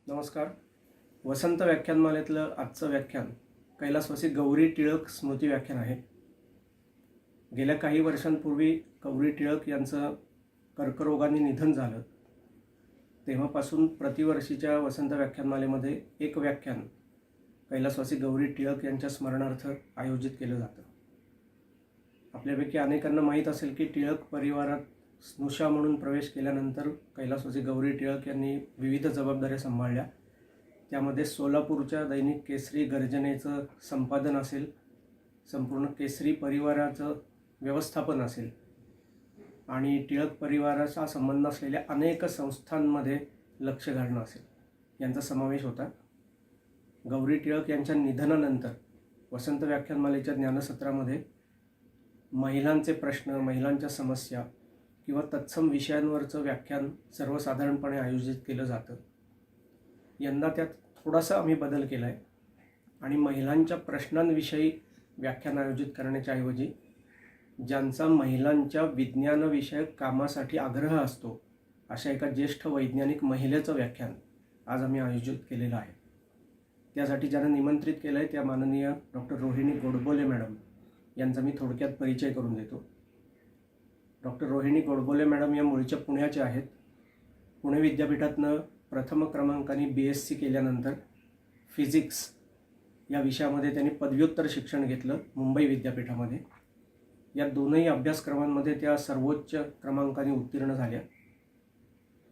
नमस्कार. वसंत व्याख्यानमालेतलं आजचं व्याख्यान कैलासवासी गौरी टिळक स्मृती व्याख्यान आहे. गेल्या काही वर्षांपूर्वी गौरी टिळक यांचं कर्करोगाने निधन झालं. तेव्हापासून प्रतिवर्षीच्या वसंत व्याख्यानमालेमध्ये एक व्याख्यान कैलासवासी गौरी टिळक यांच्या स्मरणार्थ आयोजित केलं जातं. आपल्यापैकी अनेकांना माहीत असेल की टिळक परिवारात स्नुषा म्हणून प्रवेश केल्यानंतर कैलासवासी गौरी टिळक यांनी विविध जबाबदाऱ्या सांभाळल्या. त्यामध्ये सोलापूरच्या दैनिक केसरी गर्जनेचं संपादन असेल, संपूर्ण केसरी परिवाराचं व्यवस्थापन असेल आणि टिळक परिवाराचा संबंध असलेल्या अनेक संस्थांमध्ये लक्ष घालणं असेल, यांचा समावेश होता. गौरी टिळक यांच्या निधनानंतर वसंत व्याख्यानमालेच्या ज्ञानसत्रामध्ये महिलांचे प्रश्न, महिलांच्या समस्या किंवा तत्सम विषयांवरचं व्याख्यान सर्वसाधारणपणे आयोजित केलं जातं. यंदा त्यात थोडासा आम्ही बदल केला आहे आणि महिलांच्या प्रश्नांविषयी व्याख्यान आयोजित करण्याच्या ऐवजी ज्यांचा महिलांच्या विज्ञानविषयक कामासाठी आग्रह असतो अशा एका ज्येष्ठ वैज्ञानिक महिलेचं व्याख्यान आज आम्ही आयोजित केलेलं आहे. त्यासाठी ज्यांना निमंत्रित केलं आहे त्या माननीय डॉक्टर रोहिणी गोडबोले मॅडम यांचा मी थोडक्यात परिचय करून देतो. डॉक्टर रोहिणी गोडबोले मॅडम या मूळच्या पुण्याच्या आहेत. पुणे विद्यापीठातनं प्रथम क्रमांकाने BSc केल्यानंतर फिजिक्स या विषयामध्ये त्यांनी पदव्युत्तर शिक्षण घेतलं मुंबई विद्यापीठामध्ये. या दोनही अभ्यासक्रमांमध्ये त्या सर्वोच्च क्रमांकाने उत्तीर्ण झाल्या.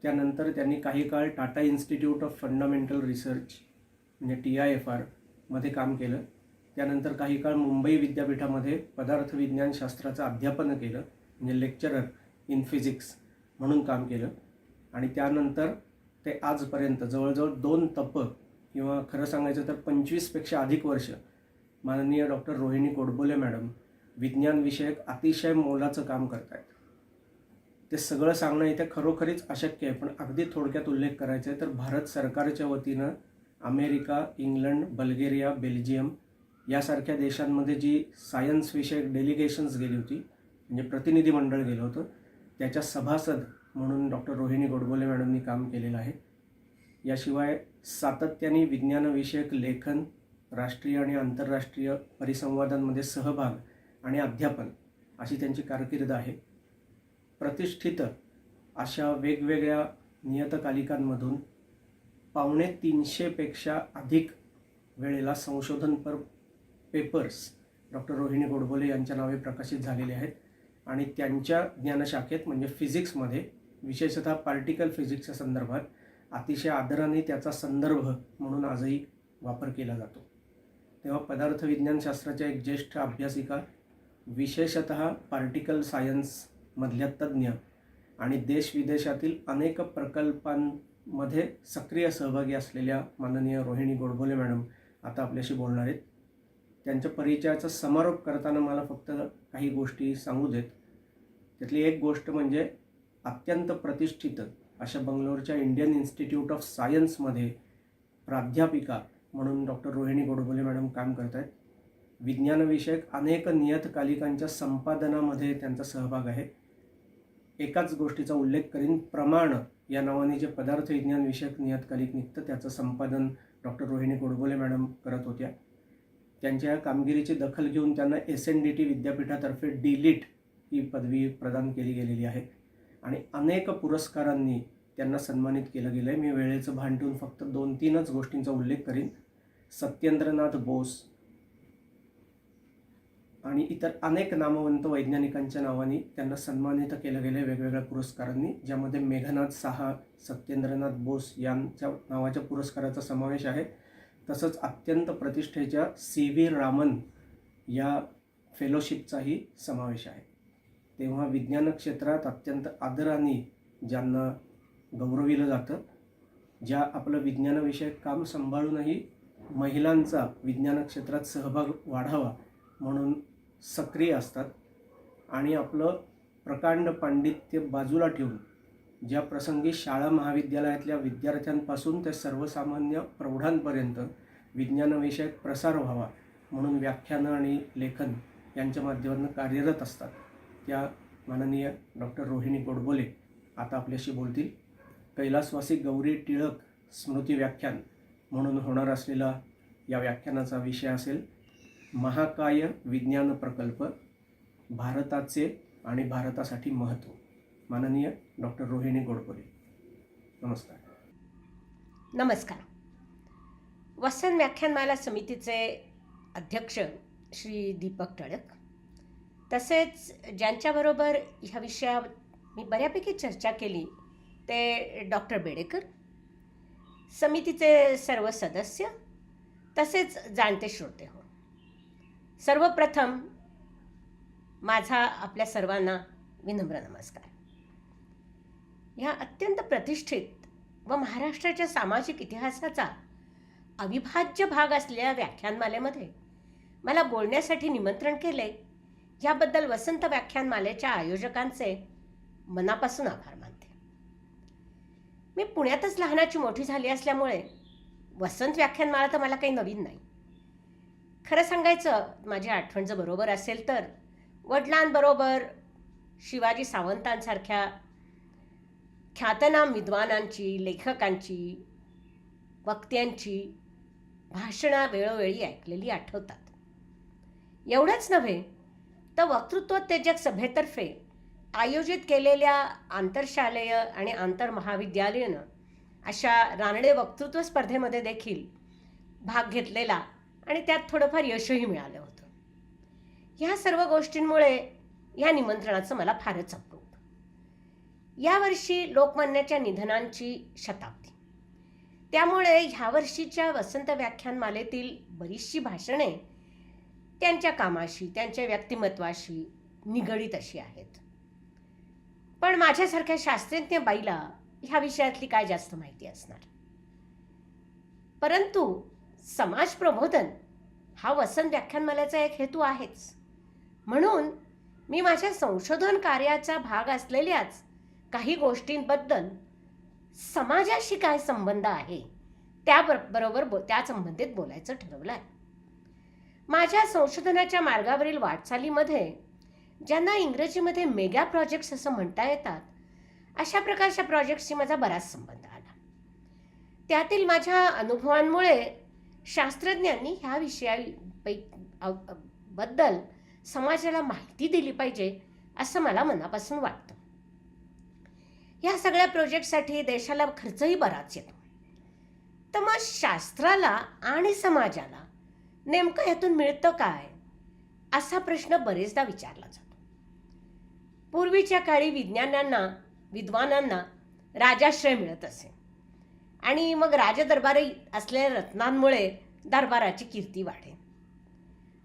त्यानंतर त्यांनी काही काळ Tata institute of fundamental research म्हणजे TIFR मध्ये काम केलं. त्यानंतर काही काळ मुंबई विद्यापीठामध्ये पदार्थ विज्ञान शास्त्राचं अध्यापन केलं, म्हणजे लेक्चरर इन फिजिक्स म्हणून काम केलं. आणि त्यानंतर ते आजपर्यंत जवळजवळ 2 तप किंवा खरं सांगायचं तर 25पेक्षा अधिक वर्ष माननीय डॉक्टर रोहिणी गोडबोले मॅडम विज्ञानविषयक अतिशय मोलाचं काम करत आहेत. ते सगळं सांगणं इथे खरोखरीच अशक्य आहे, पण अगदी थोडक्यात उल्लेख करायचा आहे तर भारत सरकारच्या वतीनं अमेरिका, इंग्लंड, बल्गेरिया, बेल्जियम यासारख्या देशांमध्ये जी सायन्स विषयक डेलिगेशन्स गेली होती, म्हणजे प्रतिनिधी मंडळ गेलं होतं, त्याच्या सभासद म्हणून डॉक्टर रोहिणी गोडबोले मॅडमनी काम केलेलं आहे. याशिवाय सातत्याने विज्ञानविषयक लेखन, राष्ट्रीय आणि आंतरराष्ट्रीय परिसंवादांमध्ये सहभाग आणि अध्यापन अशी त्यांची कारकीर्द आहे. प्रतिष्ठित अशा वेगवेगळ्या नियतकालिकांमधून 350पेक्षा अधिक वेळेला संशोधनपर पेपर्स डॉक्टर रोहिणी गोडबोले यांच्या नावे प्रकाशित झालेले आहेत आणि त्यांच्या ज्ञानशाखेत म्हणजे फिजिक्समध्ये विशेषतः पार्टिकल फिजिक्सच्या संदर्भात अतिशय आदराने त्याचा संदर्भ म्हणून आजही वापर केला जातो. तेव्हा पदार्थ विज्ञानशास्त्राच्या एक ज्येष्ठ अभ्यासिका, विशेषतः पार्टिकल सायन्समधल्या तज्ज्ञ आणि देशविदेशातील अनेक प्रकल्पांमध्ये सक्रिय सहभागी असलेल्या माननीय रोहिणी गोडबोले मॅडम आता आपल्याशी बोलणार आहेत. त्यांच्या परिचयाचा समारोप करताना मला फक्त काही गोष्टी सांगू देत. त्यातली एक गोष्ट म्हणजे अत्यंत प्रतिष्ठित अशा बंगलोरच्या इंडियन इन्स्टिट्यूट ऑफ सायन्समध्ये प्राध्यापिका म्हणून डॉक्टर रोहिणी गोडबोले मॅडम काम करत आहेत. विज्ञानविषयक अनेक नियतकालिकांच्या संपादनामध्ये त्यांचा सहभाग आहे. एकाच गोष्टीचा उल्लेख करीन, प्रमाण या नावाने जे पदार्थ विज्ञान विषयक नियतकालिक निघतं त्याचं संपादन डॉक्टर रोहिणी गोडबोले मॅडम करत होत्या. त्यांच्या या कामगिरीची दखल घेऊन त्यांना SNDT विद्यापीठातर्फे DLIT ही पदवी प्रदान केली गेलेली आहे आणि अनेक पुरस्कारांनी त्यांना सन्मानित केलं गेलं आहे. मी वेळेचं भान ठेवून फक्त 2-3च गोष्टींचा उल्लेख करीन. सत्येंद्रनाथ बोस आणि इतर अनेक नामवंत वैज्ञानिकांच्या नावाने त्यांना सन्मानित केलं गेलं आहे वेगवेगळ्या पुरस्कारांनी, ज्यामध्ये मेघनाथ साहा, सत्येंद्रनाथ बोस यांच्या नावाच्या पुरस्काराचा समावेश आहे. तसंच अत्यंत प्रतिष्ठेच्या CV रामन या फेलोशिपचाही समावेश आहे. तेव्हा विज्ञान क्षेत्रात अत्यंत आदराने ज्यांना गौरविलं जातं, ज्या आपलं विज्ञानविषयक काम सांभाळूनही महिलांचा विज्ञान क्षेत्रात सहभाग वाढावा म्हणून सक्रिय असतात आणि आपलं प्रकांड पांडित्य बाजूला ठेवून ज्या प्रसंगी शाळा महाविद्यालयातल्या विद्यार्थ्यांपासून ते सर्वसामान्य प्रौढांपर्यंत विज्ञानविषयक प्रसार व्हावा म्हणून व्याख्यानं आणि लेखन यांच्या माध्यमातून कार्यरत असतात, त्या माननीय डॉक्टर रोहिणी गोडबोले आता आपल्याशी बोलतील. कैलासवासी गौरी टिळक स्मृती व्याख्यान म्हणून होणार असलेला या व्याख्यानाचा विषय असेल महाकाय विज्ञान प्रकल्प, भारताचे आणि भारतासाठी महत्त्व. माननीय डॉक्टर रोहिणी गोडबोले. नमस्कार. नमस्कार. वसन व्याख्यानमाला समितीचे अध्यक्ष श्री दीपक टिळक, तसेच ज्यांच्याबरोबर ह्या विषयावर मी बऱ्यापैकी चर्चा केली ते डॉक्टर बेडेकर, समितीचे सर्व सदस्य, तसेच जाणते श्रोते हो. सर्वप्रथम माझा आपल्या सर्वांना विनम्र नमस्कार. ह्या अत्यंत प्रतिष्ठित व महाराष्ट्राच्या सामाजिक इतिहासाचा अविभाज्य भाग असलेल्या व्याख्यानमालेमध्ये मला बोलण्यासाठी निमंत्रण केले, याबद्दल वसंत व्याख्यानमालेच्या आयोजकांचे मनापासून आभार मानते. मी पुण्यातच लहानाची मोठी झाली असल्यामुळे वसंत व्याख्यानमाला तर मला काही नवीन नाही. खरं सांगायचं, माझी आठवण जर बरोबर असेल तर वडिलांबरोबर शिवाजी सावंतांसारख्या ख्यातनाम विद्वानांची, लेखकांची, वक्त्यांची भाषणं वेळोवेळी ऐकलेली आठवतात. एवढंच नव्हे तर वक्तृत्वोत्तेजक सभेतर्फे आयोजित केलेल्या आंतरशालेय आणि आंतरमहाविद्यालयीन अशा रानडे वक्तृत्व स्पर्धेमध्ये देखील भाग घेतलेला आणि त्यात थोडंफार यशही मिळालं होतं. ह्या सर्व गोष्टींमुळे ह्या निमंत्रणाचं मला फारच अप्रूप. यावर्षी लोकमान्याच्या निधनांची शताब्दी, त्यामुळे ह्या वर्षीच्या वसंत व्याख्यानमालेतील बरीचशी भाषणे त्यांच्या कामाशी, त्यांच्या व्यक्तिमत्वाशी निगडीत अशी आहेत. पण माझ्यासारख्या शास्त्रज्ञ बाईला ह्या विषयातली काय जास्त माहिती असणार. परंतु समाज प्रबोधन हा वसंत व्याख्यानमालेचा एक हेतू आहेच. म्हणून मी माझ्या संशोधन कार्याचा भाग असलेल्याच काही गोष्टींबद्दल समाजाशी काय संबंध आहे त्याबरोबर त्या संबंधित बोलायचं ठरवलं आहे. माझ्या संशोधनाच्या मार्गावरील वाटचालीमध्ये ज्यांना इंग्रजीमध्ये मेगा प्रोजेक्ट्स असं म्हणता येतात, अशा प्रकारच्या प्रोजेक्ट्सशी माझा बराच संबंध आला. त्यातील माझ्या अनुभवांमुळे शास्त्रज्ञांनी ह्या विषयाबद्दल समाजाला माहिती दिली पाहिजे असं मला मनापासून वाटतं. ह्या सगळ्या प्रोजेक्टसाठी देशाला खर्चही बराच येतो. तर मग शास्त्राला आणि समाजाला नेमकं ह्यातून मिळतं काय, असा प्रश्न बरेचदा विचारला जातो. पूर्वीच्या काळी विद्वानांना राजाश्रय मिळत असे आणि मग राजदरबारी असलेल्या रत्नांमुळे दरबाराची कीर्ती वाढे.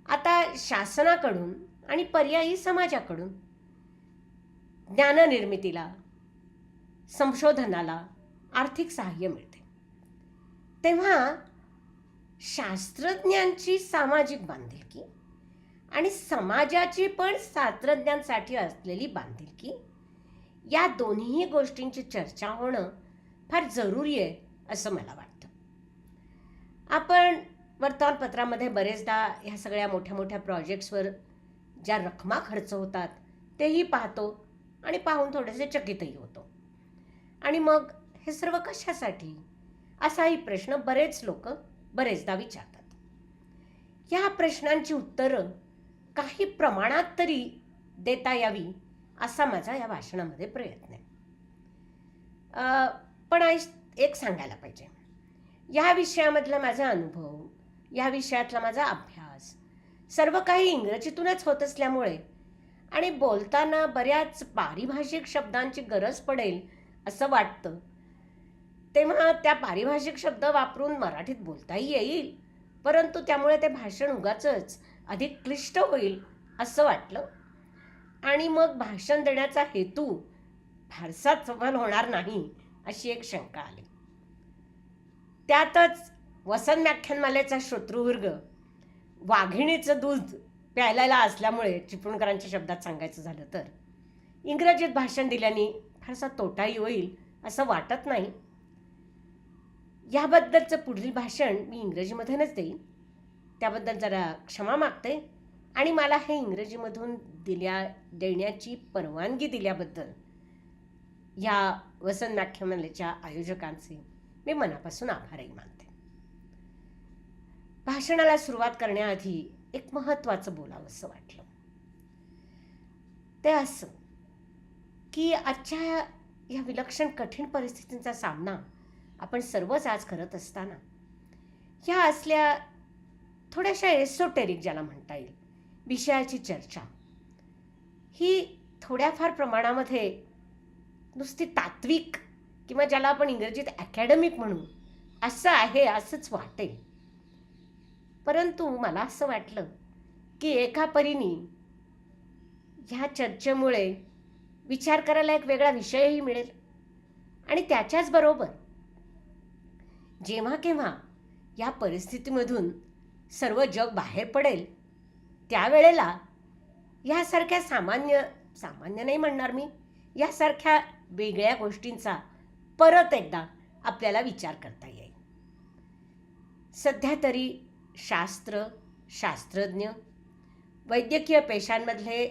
आता शासनाकडून आणि पर्यायी समाजाकडून ज्ञाननिर्मितीला, संशोधनाला आर्थिक सहाय्य मिळते. तेव्हा शास्त्रज्ञांची सामाजिक बांधिलकी आणि समाजाची पण शास्त्रज्ञांसाठी असलेली बांधिलकी, या दोन्ही गोष्टींची चर्चा होणं फार जरुरी आहे असं मला वाटतं. आपण वर्तमानपत्रामध्ये बरेचदा ह्या सगळ्या मोठ्या मोठ्या प्रोजेक्ट्सवर ज्या रकमा खर्च होतात तेही पाहतो आणि पाहून थोडेसे चकितही होतो. आणि मग हे सर्व कशासाठी, असाही प्रश्न बरेच लोक बरेचदा विचारतात. ह्या प्रश्नांची उत्तरं काही प्रमाणात तरी देता यावी असा माझा या भाषणामध्ये प्रयत्न आहे. पण एक सांगायला पाहिजे, या विषयामधला माझा अनुभव, या विषयातला माझा अभ्यास सर्व काही इंग्रजीतूनच होत असल्यामुळे आणि बोलताना बऱ्याच पारिभाषिक शब्दांची गरज पडेल असं वाटतं. तेव्हा त्या पारिभाषिक शब्द वापरून मराठीत बोलताही येईल, परंतु त्यामुळे ते भाषण उगाचच अधिक क्लिष्ट होईल असं वाटलं आणि मग भाषण देण्याचा हेतू फारसा सफल होणार नाही अशी एक शंका आली. त्यातच वसंत व्याख्यानमालेचा श्रोतृवर्ग वाघिणीचं दूध प्यायला असल्यामुळे, चिपळूणकरांच्या शब्दात सांगायचं झालं तर, इंग्रजीत भाषण दिल्याने फारसा तोटाही होईल असं वाटत नाही. याबद्दलचं पुढील भाषण मी इंग्रजीमधूनच देईन, त्याबद्दल जरा क्षमा मागते आणि मला हे इंग्रजीमधून देण्याची परवानगी दिल्याबद्दल या वसंत व्याख्यानमालेच्या आयोजकांचे मी मनापासून आभारही मानते. भाषणाला सुरुवात करण्याआधी एक महत्त्वाचं बोलावंसं वाटलं. ते असं की आजच्या या विलक्षण कठीण परिस्थितींचा सामना आपण सर्वच आज करत असताना ह्या असल्या थोड्याशा एसोटेरिक ज्याला म्हणता येईल विषयाची चर्चा ही थोड्याफार प्रमाणामध्ये नुसती तात्विक किंवा ज्याला आपण इंग्रजीत अकॅडमिक म्हणू असं आहे असंच वाटेल. परंतु मला असं वाटलं की एका परीने ह्या चर्चेमुळे विचार करायला एक वेगळा विषयही मिळेल आणि त्याच्याच बरोबर जेव्हा केव्हा या परिस्थितीमधून सर्व जग बाहेर पडेल त्यावेळेला यासारख्या सामान्य नाही म्हणणार मी, यासारख्या वेगळ्या गोष्टींचा परत एकदा आपल्याला विचार करता येईल. सध्या तरी शास्त्रज्ञ, वैद्यकीय पेशांमधले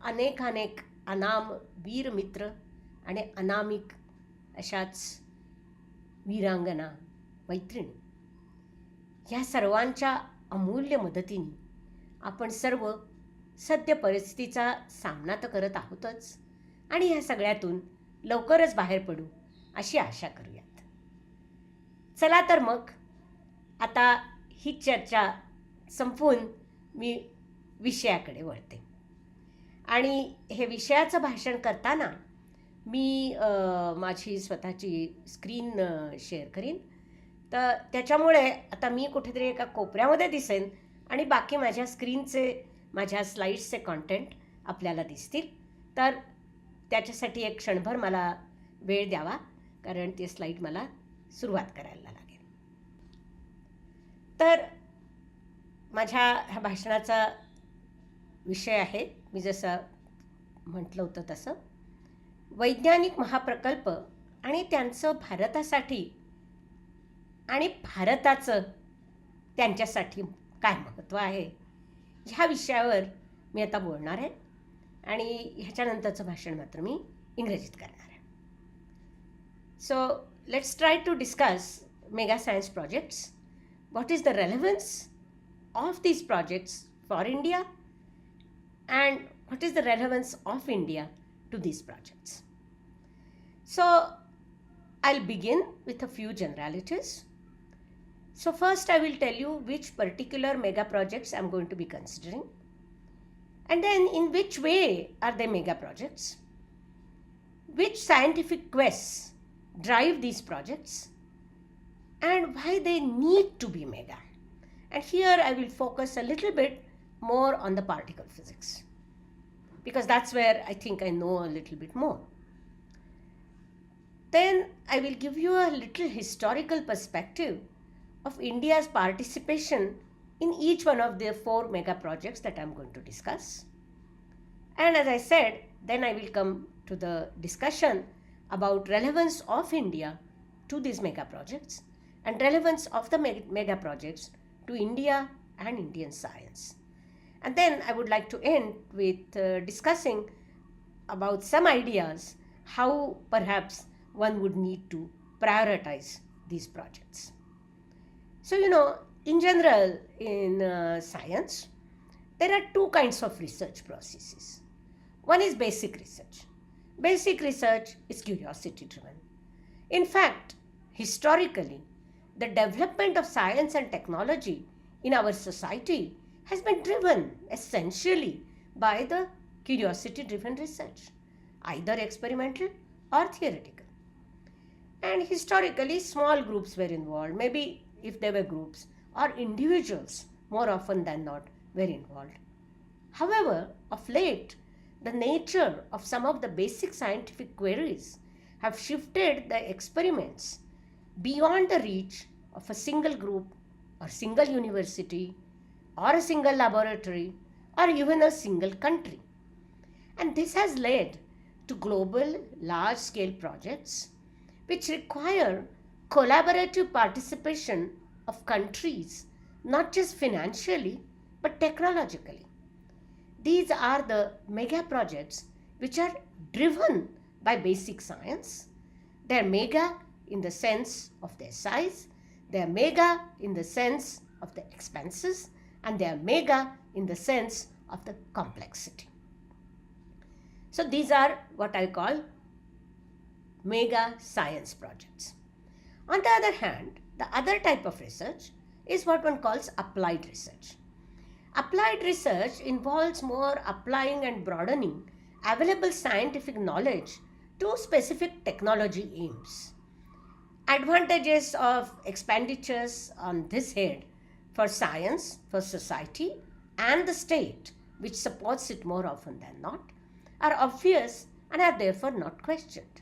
अनेक अनाम वीर मित्र आणि अनामिक अशाच वीरांगना मैत्रिणी ह्या सर्वांच्या अमूल्य मदतीने आपण सर्व सद्य परिस्थितीचा सामना तर करत आहोतच आणि ह्या सगळ्यातून लवकरच बाहेर पडू अशी आशा करूयात. चला तर मग आता ही चर्चा संपवून मी विषयाकडे वळते. आणि हे विषयाचं भाषण करताना मी माझी स्वतःची स्क्रीन शेअर करीन. तर त्याच्यामुळे आता मी कुठेतरी एका कोपऱ्यामध्ये दिसेन आणि बाकी माझ्या स्लाईड्सचे कॉन्टेंट आपल्याला दिसतील. तर त्याच्यासाठी एक क्षणभर मला वेळ द्यावा, कारण ते स्लाईड मला सुरुवात करायला लागेल. तर माझ्या ह्या भाषणाचा विषय आहे, मी जसं म्हटलं होतं तसं, वैज्ञानिक महाप्रकल्प आणि त्यांचं भारतासाठी आणि भारताचं त्यांच्यासाठी काय महत्त्व आहे ह्या विषयावर मी आता बोलणार आहे. आणि ह्याच्यानंतरचं भाषण मात्र मी इंग्रजीत करणार आहे. So let's try to discuss mega science projects. What is the relevance of these projects for India and what is the relevance of India to these projects. So I'll begin with a few generalities. So first I will tell you which particular mega projects I'm going to be considering, and then in which way are they mega projects, which scientific quests drive these projects, and why they need to be mega. And here I will focus a little bit more on the particle physics, because that's where I think I know a little bit more. Then I will give you a little historical perspective of India's participation in each one of the 4 mega projects that I'm going to discuss. And as I said, then I will come to the discussion about relevance of India to these mega projects and relevance of the mega projects to India and Indian science. And then I would like to end with discussing about some ideas how perhaps one would need to prioritize these projects. So, in general, in science, there are 2 kinds of research processes. One is basic research. Basic research is curiosity driven. In fact, historically, the development of science and technology in our society has been driven essentially by the curiosity-driven research, either experimental or theoretical. And historically, small groups were involved. Maybe if there were groups or individuals, more often than not, were involved. However, of late, the nature of some of the basic scientific queries have shifted the experiments beyond the reach of a single group or single university or a single laboratory, or even a single country. And this has led to global large-scale projects which require collaborative participation of countries, not just financially, but technologically. These are the mega projects which are driven by basic science. They're mega in the sense of their size, they are mega in the sense of the expenses, and they are mega in the sense of the complexity. So these are what I call mega science projects. On the other hand, the other type of research is what one calls applied research. Applied research involves more applying and broadening available scientific knowledge to specific technology aims. Advantages of expenditures on this head for science, for society, and the state, which supports it more often than not, are obvious and are therefore not questioned.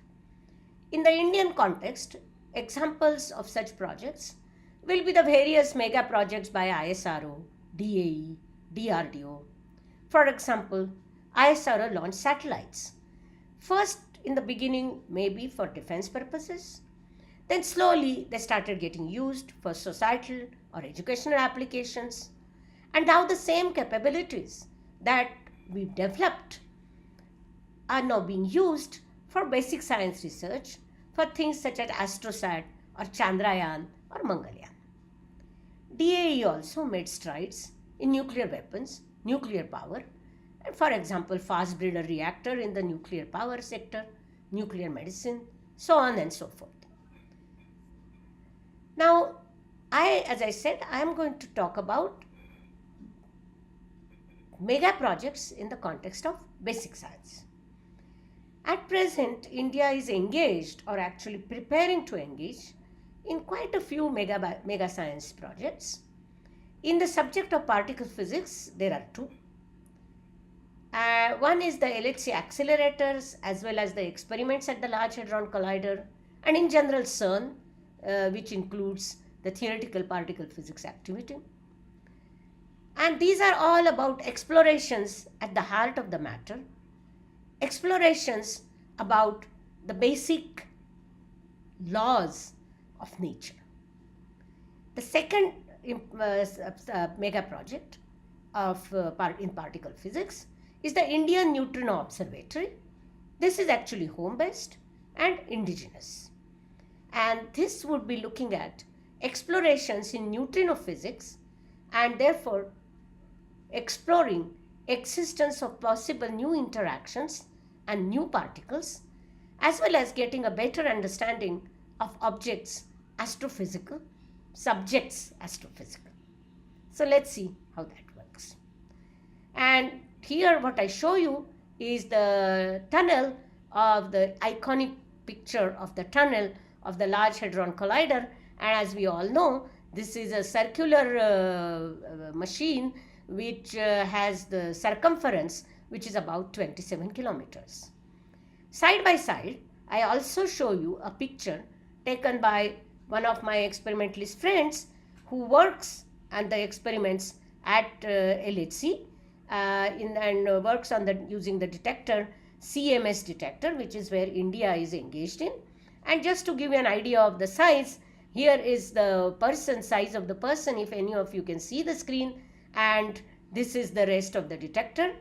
In the Indian context, examples of such projects will be the various mega projects by ISRO, DAE, DRDO. For example, ISRO launched satellites. First, in the beginning, maybe for defense purposes. Then slowly they started getting used for societal or educational applications. And now the same capabilities that we developed are now being used for basic science research for things such as AstroSat or Chandrayaan or Mangalyaan. DAE also made strides in nuclear weapons, nuclear power, and for example, fast breeder reactor in the nuclear power sector, nuclear medicine, so on and so forth. Now, as I said, I am going to talk about mega projects in the context of basic science. At present, India is engaged or actually preparing to engage in quite a few mega science projects. In the subject of particle physics, there are two. One is the LHC accelerators as well as the experiments at the Large Hadron Collider, and in general CERN, which includes the theoretical particle physics activity. And these are all about explorations at the heart of the matter, explorations about the basic laws of nature. The second mega project in particle physics is the Indian Neutrino Observatory. This is actually home-based and indigenous. And this would be looking at explorations in neutrino physics and therefore exploring existence of possible new interactions and new particles, as well as getting a better understanding of objects astrophysical, subjects astrophysical. So let's see how that works. And here what I show you is the tunnel of the iconic picture of the tunnel of the Large Hadron Collider. And as we all know, this is a circular machine which has the circumference which is about 27 kilometers. Side by side, I also show you a picture taken by one of my experimentalist friends who works on the experiments at LHC and works on using the detector, CMS detector, which is where India is engaged in. And just to give you an idea of the size, here is the size of the person, if any of you can see the screen, and this is the rest of the detector.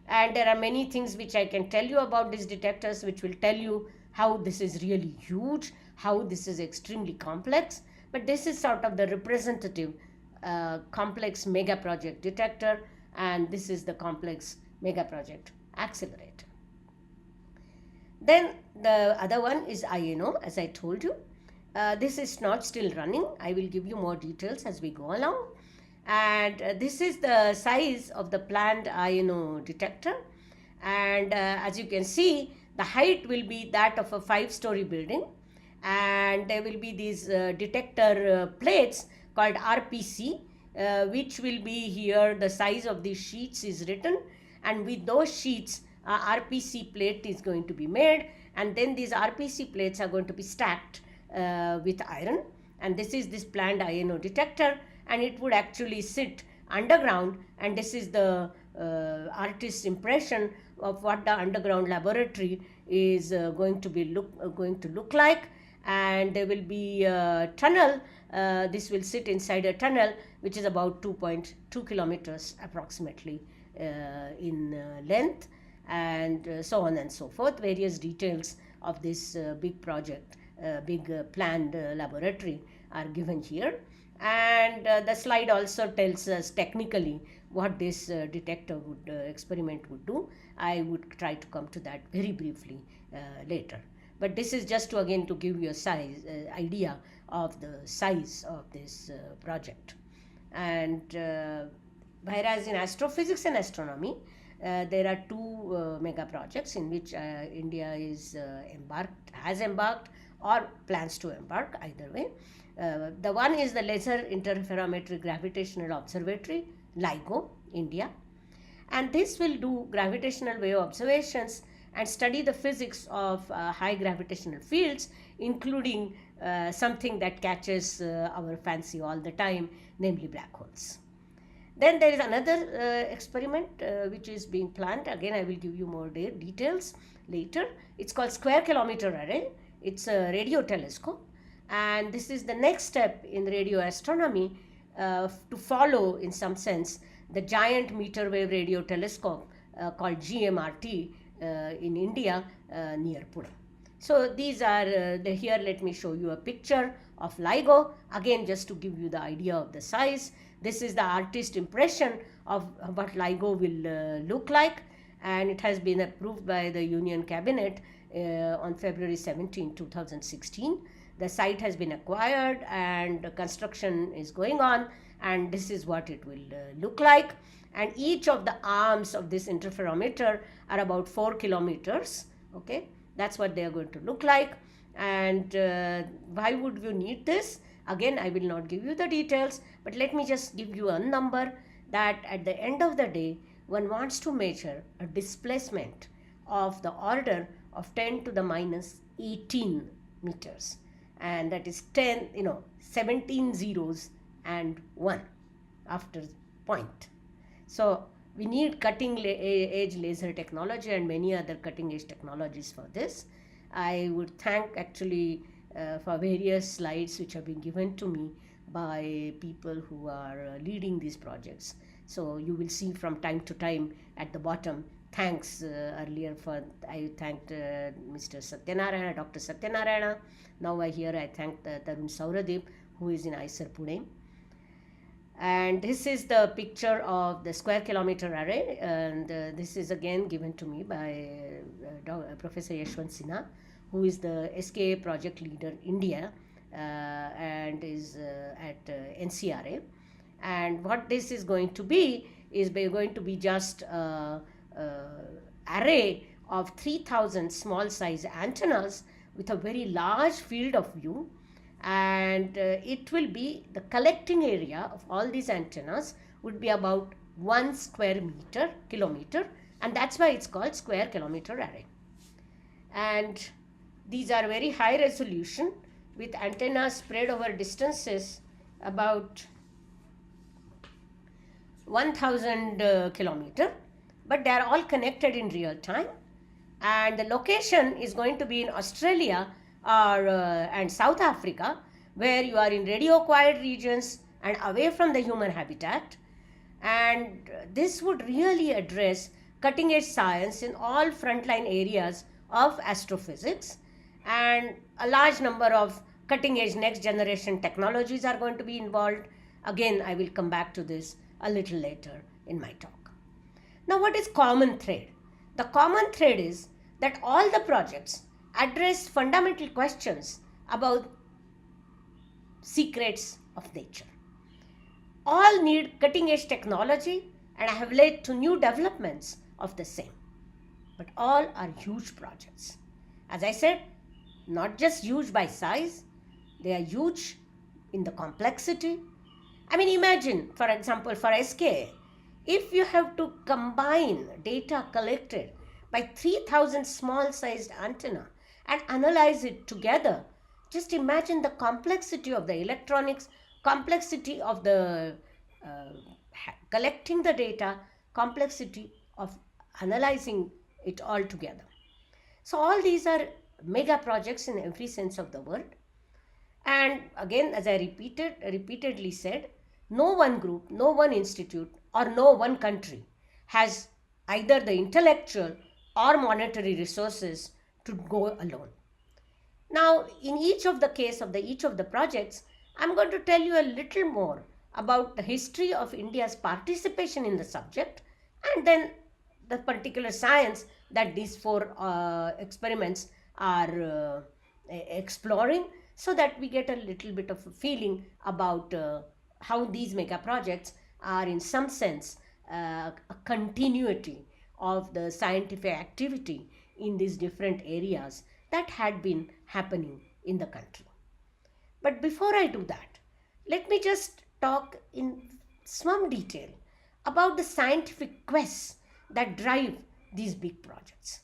And there are many things which I can tell you about these detectors, which will tell you how this is really huge, how this is extremely complex. But this is sort of the representative complex mega project detector, and this is the complex mega project accelerator. Then the other one is INO, as I told you. This is not still running. I will give you more details as we go along. And this is the size of the planned INO detector. And as you can see, the height will be that of a 5-story building. And there will be these detector plates called RPC, which will be here. The size of these sheets is written. And with those sheets, RPC plate is going to be made. And then these RPC plates are going to be stacked with iron. And this is this planned INO detector. And it would actually sit underground, and this is the artist's impression of what the underground laboratory is going to look like. And there will be a tunnel. This will sit inside a tunnel which is about 2.2 kilometers approximately in length, and so on and so forth. Various details of this big project big planned laboratory are given here. And the slide also tells us technically what this detector experiment would do. I would try to come to that very briefly later. But this is just to again to give you a idea of the size of this project. And whereas in astrophysics and astronomy, there are two mega projects in which India is has embarked or plans to embark, either way. The one is the Laser Interferometric Gravitational Observatory, LIGO, India. And this will do gravitational wave observations and study the physics of high gravitational fields, including something that catches our fancy all the time, namely black holes. Then there is another experiment which is being planned. Again, I will give you more details later. It's called Square Kilometer Array. It's a radio telescope. And this is the next step in radio astronomy to follow, in some sense, the giant meter wave radio telescope called GMRT in India near Pune. So these are, here let me show you a picture of LIGO, again just to give you the idea of the size. This is the artist impression of what LIGO will look like, and it has been approved by the Union Cabinet on February 17, 2016. The site has been acquired and construction is going on, and this is what it will look like. And each of the arms of this interferometer are about 4 kilometers. Okay, that's what they are going to look like. And why would you need this? Again, I will not give you the details, but let me just give you a number that at the end of the day, one wants to measure a displacement of the order of 10 to the minus 18 meters. And that is 17 zeros and 1 after point. So we need cutting edge laser technology and many other cutting edge technologies for this. I would thank actually for various slides which have been given to me by people who are leading these projects. So you will see from time to time at the bottom, thanks earlier for, I thanked Mr. Satyanarayana, Dr. Satyanarayana. Now I thank Tarun Sauradip, who is in IISER Pune. And this is the picture of the Square Kilometer Array, and this is again given to me by Professor Yashwant Sinha, who is the SKA project leader India and is at NCRA. And what this is going to be is going to be just array of 3,000 small size antennas with a very large field of view. And it will be, the collecting area of all these antennas would be about 1 square kilometer, and that's why it's called Square Kilometer Array. And these are very high resolution with antennas spread over distances about 1,000 kilometer, but they are all connected in real time. And the location is going to be in Australia and South Africa, where you are in radio quiet regions and away from the human habitat. And this would really address cutting edge science in all frontline areas of astrophysics, and a large number of cutting edge next generation technologies are going to be involved. Again, I will come back to this a little later in my talk. Now, what is common thread? The common thread is that all the projects address fundamental questions about secrets of nature. All need cutting edge technology and have led to new developments of the same. But all are huge projects. As I said, not just huge by size, they are huge in the complexity. I mean, imagine, for example, for SKA, if you have to combine data collected by 3,000 small sized antenna and analyze it together, just imagine the complexity of the electronics, complexity of the collecting the data, complexity of analyzing it all together. So all these are mega projects in every sense of the word. And again, as I repeatedly said, no one group, no one institute, or no one country has either the intellectual or monetary resources to go alone. Now, in each of the projects, I'm going to tell you a little more about the history of India's participation in the subject, and then the particular science that these four experiments are exploring, so that we get a little bit of a feeling about how these mega projects are in some sense a continuity of the scientific activity in these different areas that had been happening in the country. But before I do that, let me just talk in some detail about the scientific quests that drive these big projects.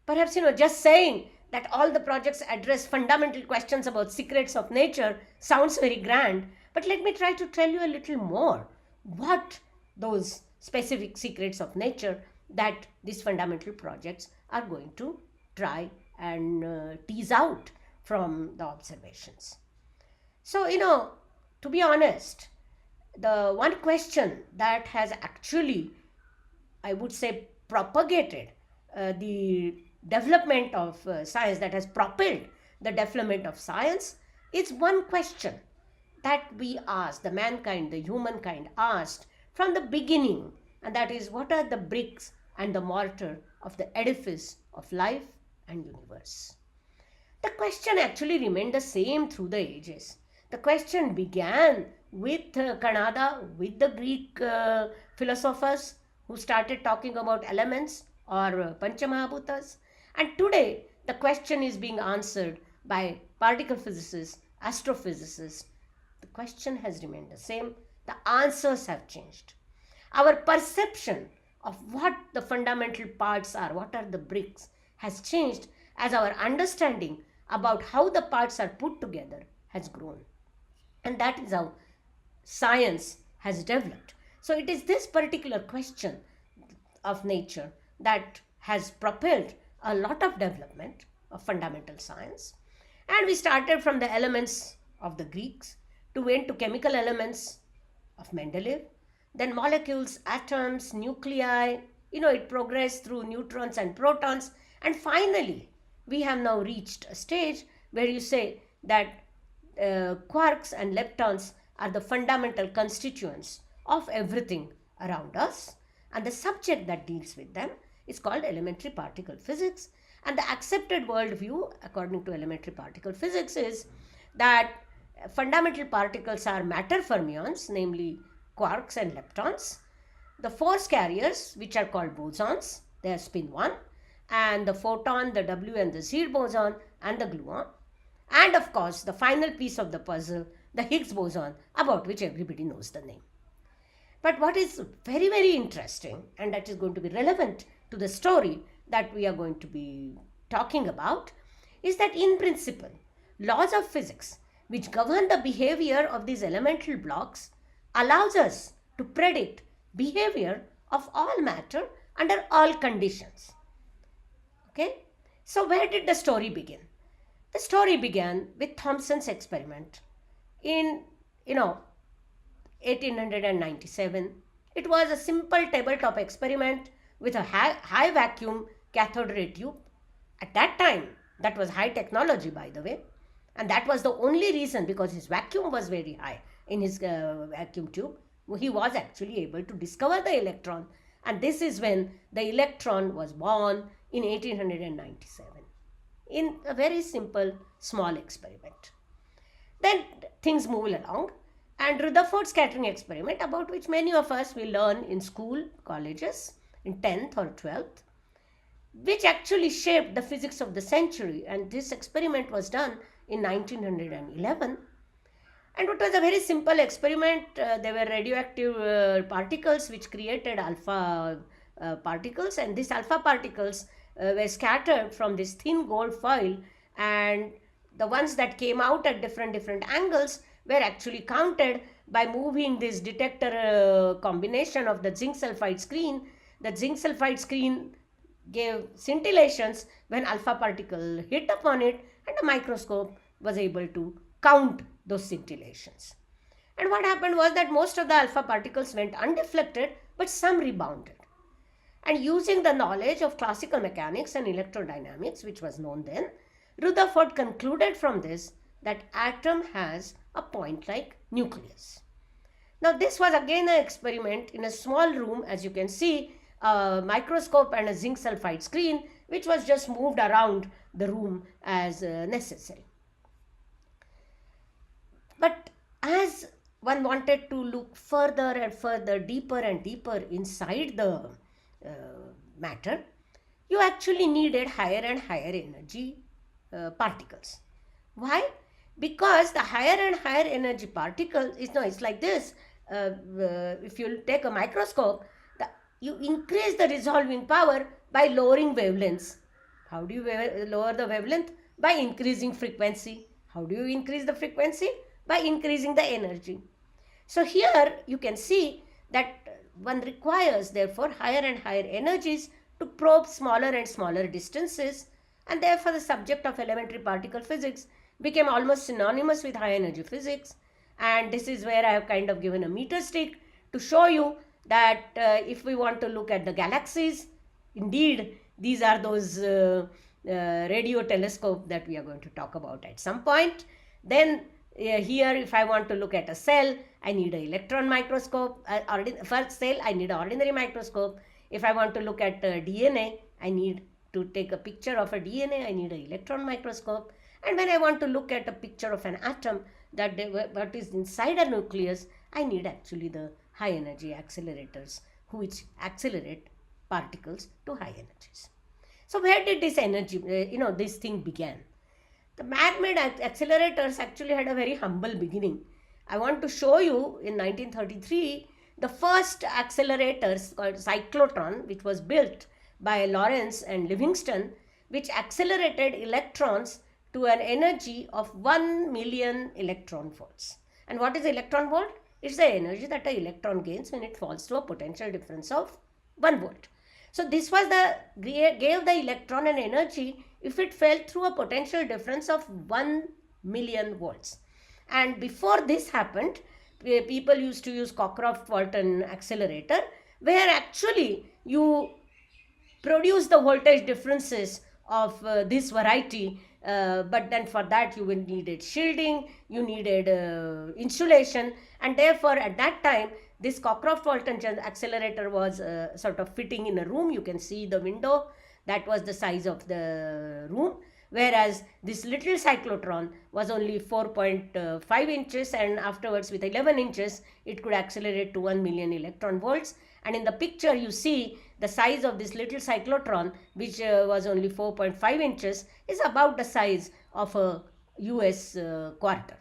Perhaps, just saying that all the projects address fundamental questions about secrets of nature sounds very grand, but let me try to tell you a little more what those specific secrets of nature that these fundamental projects are going to try and tease out from the observations. So, to be honest, the one question that has actually, I would say, propagated the development of science, that has propelled the development of science, is one question that we asked, the mankind, the humankind asked from the beginning, and that is, what are the bricks and the mortar of the edifice of life and universe? The question actually remained the same through the ages. The question began with Kanada, with the Greek philosophers who started talking about elements or Panchamahabhutas. And today, the question is being answered by particle physicists, astrophysicists. The question has remained the same. The answers have changed. Our perception of what the fundamental parts are, what are the bricks, has changed as our understanding about how the parts are put together has grown. And that is how science has developed. So it is this particular question of nature that has propelled a lot of development of fundamental science. And we started from the elements of the Greeks to went to chemical elements of Mendeleev, then molecules, atoms, nuclei, it progressed through neutrons and protons, and finally we have now reached a stage where you say that quarks and leptons are the fundamental constituents of everything around us, and the subject that deals with them is called elementary particle physics. And the accepted worldview according to elementary particle physics is that fundamental particles are matter fermions, namely quarks and leptons, the force carriers, which are called bosons, they are spin 1, and the photon, the W and the Z boson, and the gluon, and of course the final piece of the puzzle, the Higgs boson, about which everybody knows the name. But what is very, very interesting, and that is going to be relevant to the story that we are going to be talking about, is that in principle, laws of physics which govern the behavior of these elemental blocks allows us to predict behavior of all matter under all conditions. Okay, so where did the story begin? The story began with Thomson's experiment in 1897. It was a simple tabletop experiment with a high vacuum cathode ray tube. At that time, that was high technology, by the way, and that was the only reason, because his vacuum was very high in his vacuum tube. He was actually able to discover the electron, and this is when the electron was born in 1897 in a very simple small experiment. Then things move along, and Rutherford scattering experiment, about which many of us will learn in school, colleges, in 10th or 12th, which actually shaped the physics of the century. And this experiment was done in 1911. And it was a very simple experiment. There were radioactive particles which created alpha particles, and these alpha particles were scattered from this thin gold foil, and the ones that came out at different angles were actually counted by moving this detector combination of the zinc sulfide screen. The zinc sulfide screen gave scintillations when alpha particle hit upon it, and the microscope was able to count those scintillations. And what happened was that most of the alpha particles went undeflected, but some rebounded. And using the knowledge of classical mechanics and electrodynamics, which was known then, Rutherford concluded from this that atom has a point-like nucleus. Now this was again an experiment in a small room, as you can see, a microscope and a zinc sulfide screen, which was just moved around the room as necessary. But as one wanted to look further and further, deeper and deeper inside the matter, you actually needed higher and higher energy particles. Why? Because the higher and higher energy particles it's like this. If you take a microscope, you increase the resolving power by lowering wavelengths. How do you lower the wavelength? By increasing frequency. How do you increase the frequency? By increasing the energy. So here you can see that one requires therefore higher and higher energies to probe smaller and smaller distances, and therefore the subject of elementary particle physics became almost synonymous with high energy physics. And this is where I have kind of given a meter stick to show you that if we want to look at the galaxies, indeed these are those radio telescope that we are going to talk about at some point. Then here if I want to look at a cell, I need an electron microscope. For cell I need an ordinary microscope. If I want to look at DNA, I need to take a picture of a DNA, I need an electron microscope. And when I want to look at a picture of an atom, what is inside a nucleus, I need actually the high energy accelerators which accelerate particles to high energies. So where did this energy, this thing began? The man-made accelerators actually had a very humble beginning. I want to show you in 1933 the first accelerators called cyclotron, which was built by Lorentz and Livingston, which accelerated electrons to an energy of 1 million electron volts. And what is electron volt? It's the energy that an electron gains when it falls to a potential difference of 1 volt. So this was gave the electron an energy if it fell through a potential difference of 1 million volts. And before this happened, people used to use Cockcroft-Walton accelerator, where actually you produce the voltage differences of this variety, but then for that you needed shielding, you needed insulation, and therefore at that time this Cockcroft-Walton accelerator was sort of fitting in a room. You can see the window, that was the size of the room, whereas this little cyclotron was only 4.5 inches, and afterwards with 11 inches it could accelerate to 1 million electron volts. And in the picture you see the size of this little cyclotron, which was only 4.5 inches, is about the size of a US quarter.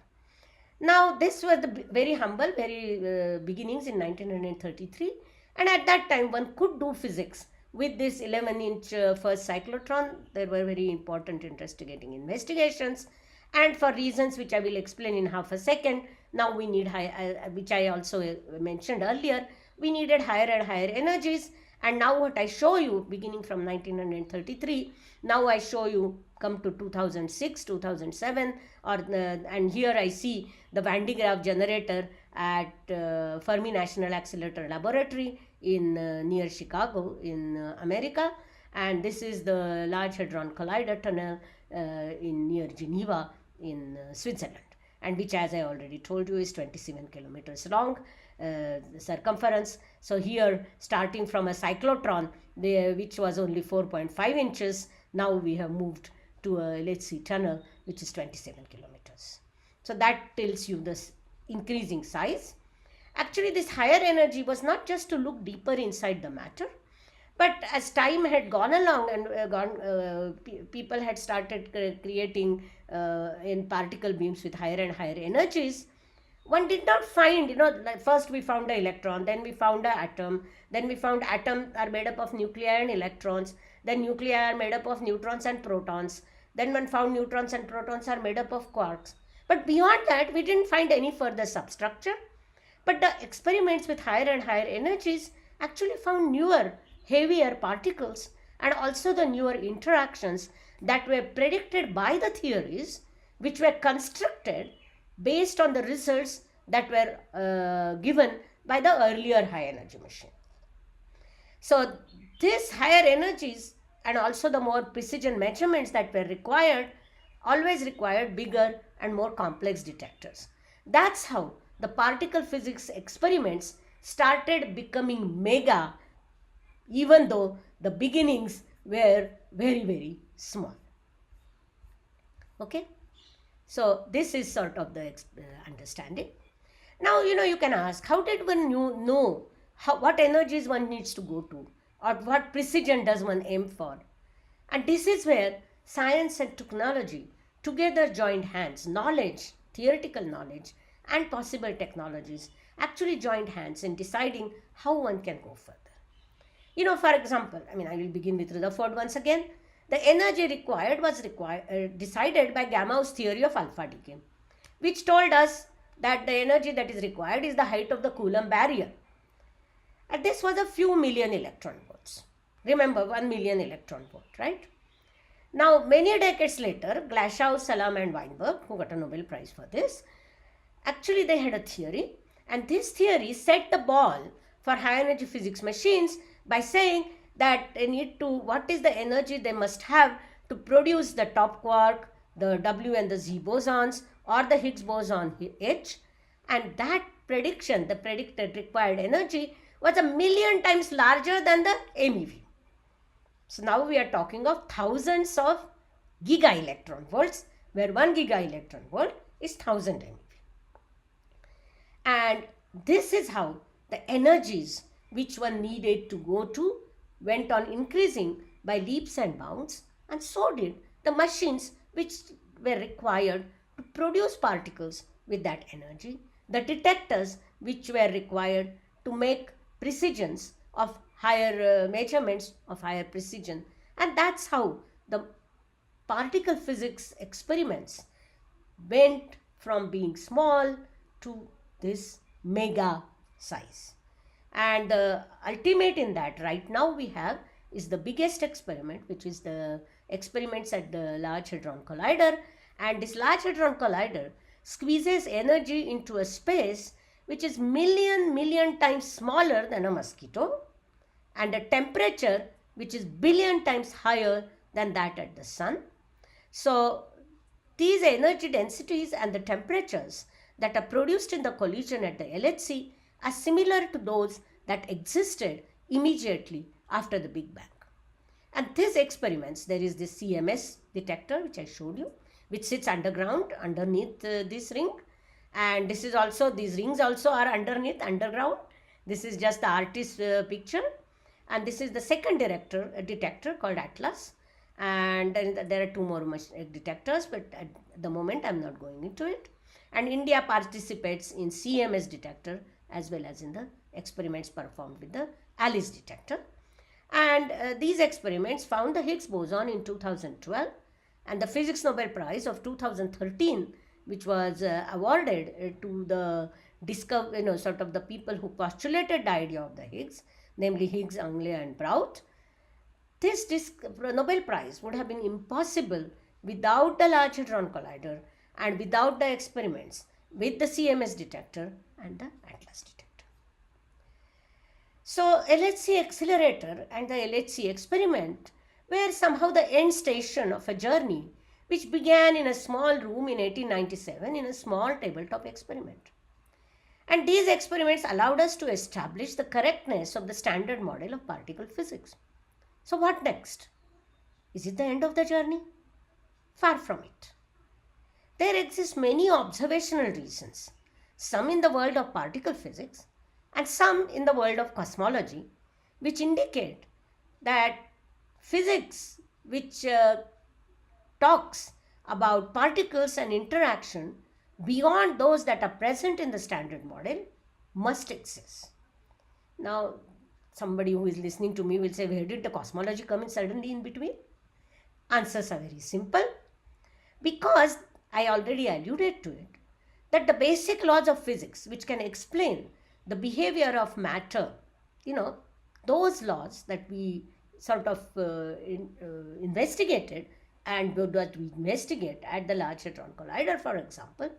Now this was the very humble, very beginnings in 1933, and at that time one could do physics with this 11-inch first cyclotron. There were very important investigations, and for reasons which I will explain in half a second, now we need which I also mentioned earlier, we needed higher and higher energies. And now what I show you beginning from 1933, now I show you come to 2006, 2007, and here I see the Van de Graaff generator at Fermi National Accelerator Laboratory in near Chicago in America, and this is the Large Hadron Collider Tunnel near Geneva in Switzerland, and which, as I already told you, is 27 kilometers long circumference. So here, starting from a cyclotron which was only 4.5 inches, now we have moved to a tunnel which is 27 kilometers. So that tells you this increasing size. Actually, this higher energy was not just to look deeper inside the matter, but as time had gone along and people had started creating in particle beams with higher and higher energies, one did not find, like first we found an electron, then we found an atom, then we found atoms are made up of nuclei and electrons, then nuclei are made up of neutrons and protons, then one found neutrons and protons are made up of quarks. But beyond that, we didn't find any further substructure. But the experiments with higher and higher energies actually found newer, heavier particles, and also the newer interactions that were predicted by the theories, which were constructed based on the results that were given by the earlier high energy machine. So these higher energies and also the more precision measurements that were required always required bigger and more complex detectors. That's how the particle physics experiments started becoming mega, even though the beginnings were very, very small. Okay, so this is sort of the understanding. Now, you can ask, how did one know what energies one needs to go to, or what precision does one aim for? And this is where science and technology together joined hands. Knowledge, theoretical knowledge, and possible technologies actually joined hands in deciding how one can go further. For example, I will begin with Rutherford once again. The energy required was decided by Gamow's theory of alpha decay, which told us that the energy that is required is the height of the Coulomb barrier. And this was a few million electron volts. Remember, 1 million electron volt, right? Now, many decades later, Glashow, Salam, and Weinberg, who got a Nobel Prize for this, actually they had a theory, and this theory set the ball for high energy physics machines by saying that they need to, what is the energy they must have to produce the top quark, the W and the Z bosons, or the Higgs boson H, and that prediction, the predicted required energy, was 1,000,000 times larger than the MeV. So now we are talking of thousands of giga electron volts, where 1 giga electron volt is 1000 MeV. And this is how the energies which one needed to go to went on increasing by leaps and bounds, and so did the machines which were required to produce particles with that energy, the detectors which were required to make precisions of higher measurements of higher precision. And that's how the particle physics experiments went from being small to this mega size. And the ultimate in that right now we have is the biggest experiment, which is the experiments at the Large Hadron Collider. And this Large Hadron Collider squeezes energy into a space which is million times smaller than a mosquito, and a temperature which is billion times higher than that at the sun. So these energy densities and the temperatures that are produced in the collision at the LHC are similar to those that existed immediately after the Big Bang. And these experiments, there is this CMS detector which I showed you, which sits underground underneath this ring, and this is also, these rings also are underground. This is just the artist's picture, and this is the second detector called Atlas, and there are two more detectors, but at the moment I'm not going into it. And India participates in CMS detector as well as in the experiments performed with the ALICE detector. And these experiments found the Higgs boson in 2012, and the Physics Nobel Prize of 2013, which was awarded to the sort of the people who postulated the idea of the Higgs, namely Higgs, Anglais, and Prout. This Nobel Prize would have been impossible without the Large Hadron Collider and without the experiments with the CMS detector and the Atlas detector. So LHC accelerator and the LHC experiment were somehow the end station of a journey which began in a small room in 1897 in a small tabletop experiment. And these experiments allowed us to establish the correctness of the standard model of particle physics. So what next? Is it the end of the journey? Far from it. There exist many observational reasons, some in the world of particle physics and some in the world of cosmology, which indicate that physics which talks about particles and interaction beyond those that are present in the standard model must exist. Now, somebody who is listening to me will say, where did the cosmology come in suddenly in between? Answers are very simple. Because I already alluded to it, that the basic laws of physics which can explain the behavior of matter, those laws that we sort of investigated and that we investigate at the Large Hadron Collider, for example,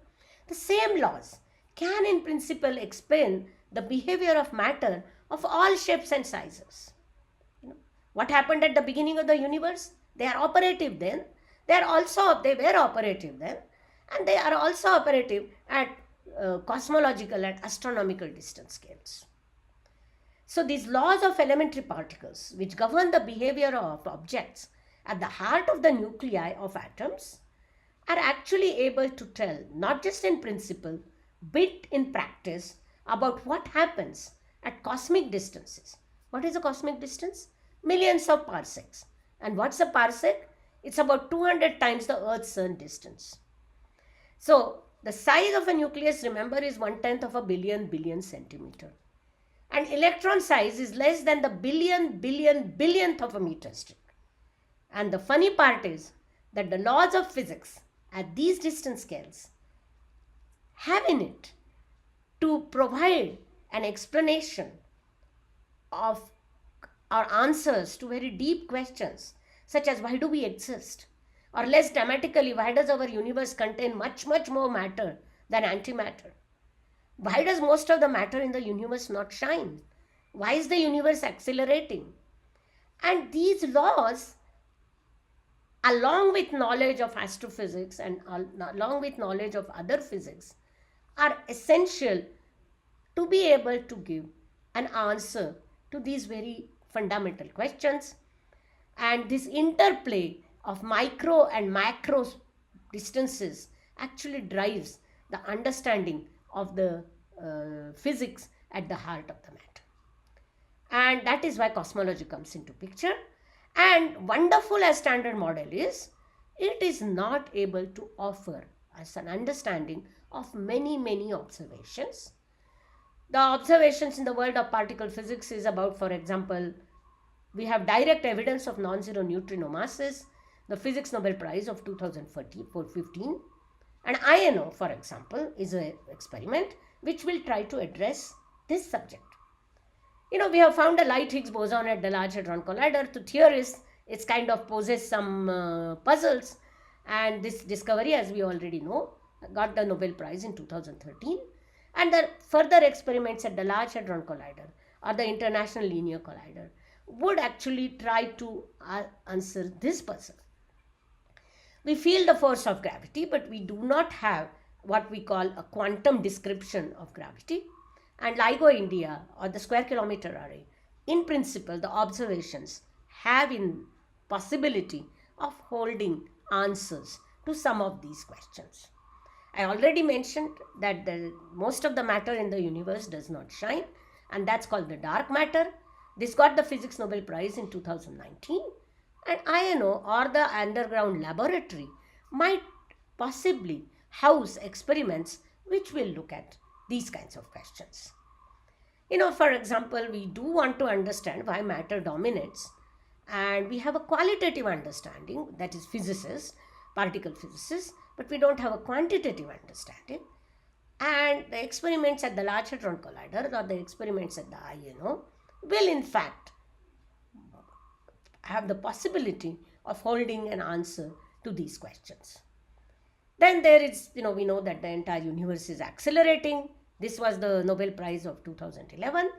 the same laws can in principle explain the behavior of matter of all shapes and sizes. What happened at the beginning of the universe? They are operative then. They were operative then, and they are also operative at cosmological and astronomical distance scales. So these laws of elementary particles, which govern the behavior of objects at the heart of the nuclei of atoms, are actually able to tell, not just in principle, but in practice, about what happens at cosmic distances. What is a cosmic distance? Millions of parsecs. And what's a parsec? It's about 200 times the Earth-Sun distance. So the size of a nucleus, remember, is 1/10 of a billion centimeter. And electron size is less than the billionth of a meter strip. And the funny part is that the laws of physics at these distance scales have in it to provide an explanation of our answers to very deep questions, such as why do we exist? Or less dramatically, why does our universe contain much more matter than antimatter? Why does most of the matter in the universe not shine? Why is the universe accelerating? And these laws, along with knowledge of astrophysics and along with knowledge of other physics, are essential to be able to give an answer to these very fundamental questions. And this interplay of micro and macro distances actually drives the understanding of the physics at the heart of the matter. And that is why cosmology comes into picture. And wonderful as Standard Model is, it is not able to offer us an understanding of many observations. The observations in the world of particle physics is about, for example, we have direct evidence of non-zero neutrino masses, the Physics Nobel Prize of 2015. And INO, for example, is an experiment which will try to address this subject. We have found a light Higgs boson at the Large Hadron Collider. To theorists, it kind of poses some puzzles. And this discovery, as we already know, got the Nobel Prize in 2013. And the further experiments at the Large Hadron Collider or the International Linear Collider would actually try to answer this puzzle. We feel the force of gravity, but we do not have what we call a quantum description of gravity. And LIGO India or the Square Kilometre Array, in principle, the observations have in possibility of holding answers to some of these questions. I already mentioned that most of the matter in the universe does not shine, and that's called the dark matter. This got the Physics Nobel Prize in 2019. And INO, or the underground laboratory, might possibly house experiments which will look at these kinds of questions. For example, we do want to understand why matter dominates, and we have a qualitative understanding, that is physicists, particle physicists, but we don't have a quantitative understanding. And the experiments at the Large Hadron Collider or the experiments at the INO will in fact have the possibility of holding an answer to these questions. Then there is, we know that the entire universe is accelerating. This was the Nobel Prize of 2011.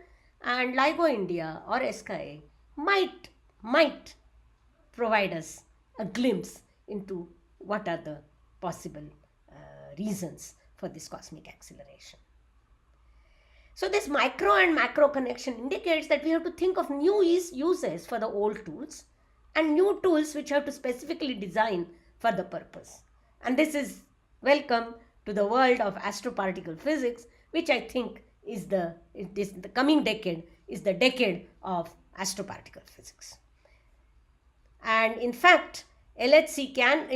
And LIGO India or SKA might provide us a glimpse into what are the possible reasons for this cosmic acceleration. So this micro and macro connection indicates that we have to think of new uses for the old tools and new tools which have to specifically design for the purpose. And this is welcome to the world of astroparticle physics, which I think is the coming decade is the decade of astroparticle physics. And in fact, LHC can,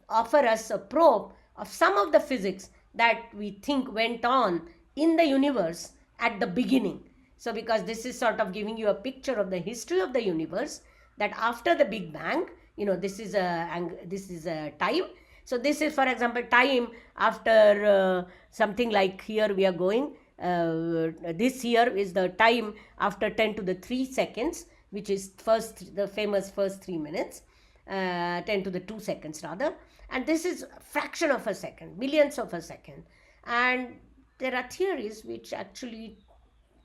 offer us a probe of some of the physics that we think went on in the universe at the beginning. So because this is sort of giving you a picture of the history of the universe, that after the Big Bang, this is a time. So this is, for example, time after something like here we are going. This here is the time after 10 to the 3 seconds, which is the famous first 3 minutes, 10 to the 2 seconds rather. And this is a fraction of a second, millionths of a second. And there are theories which actually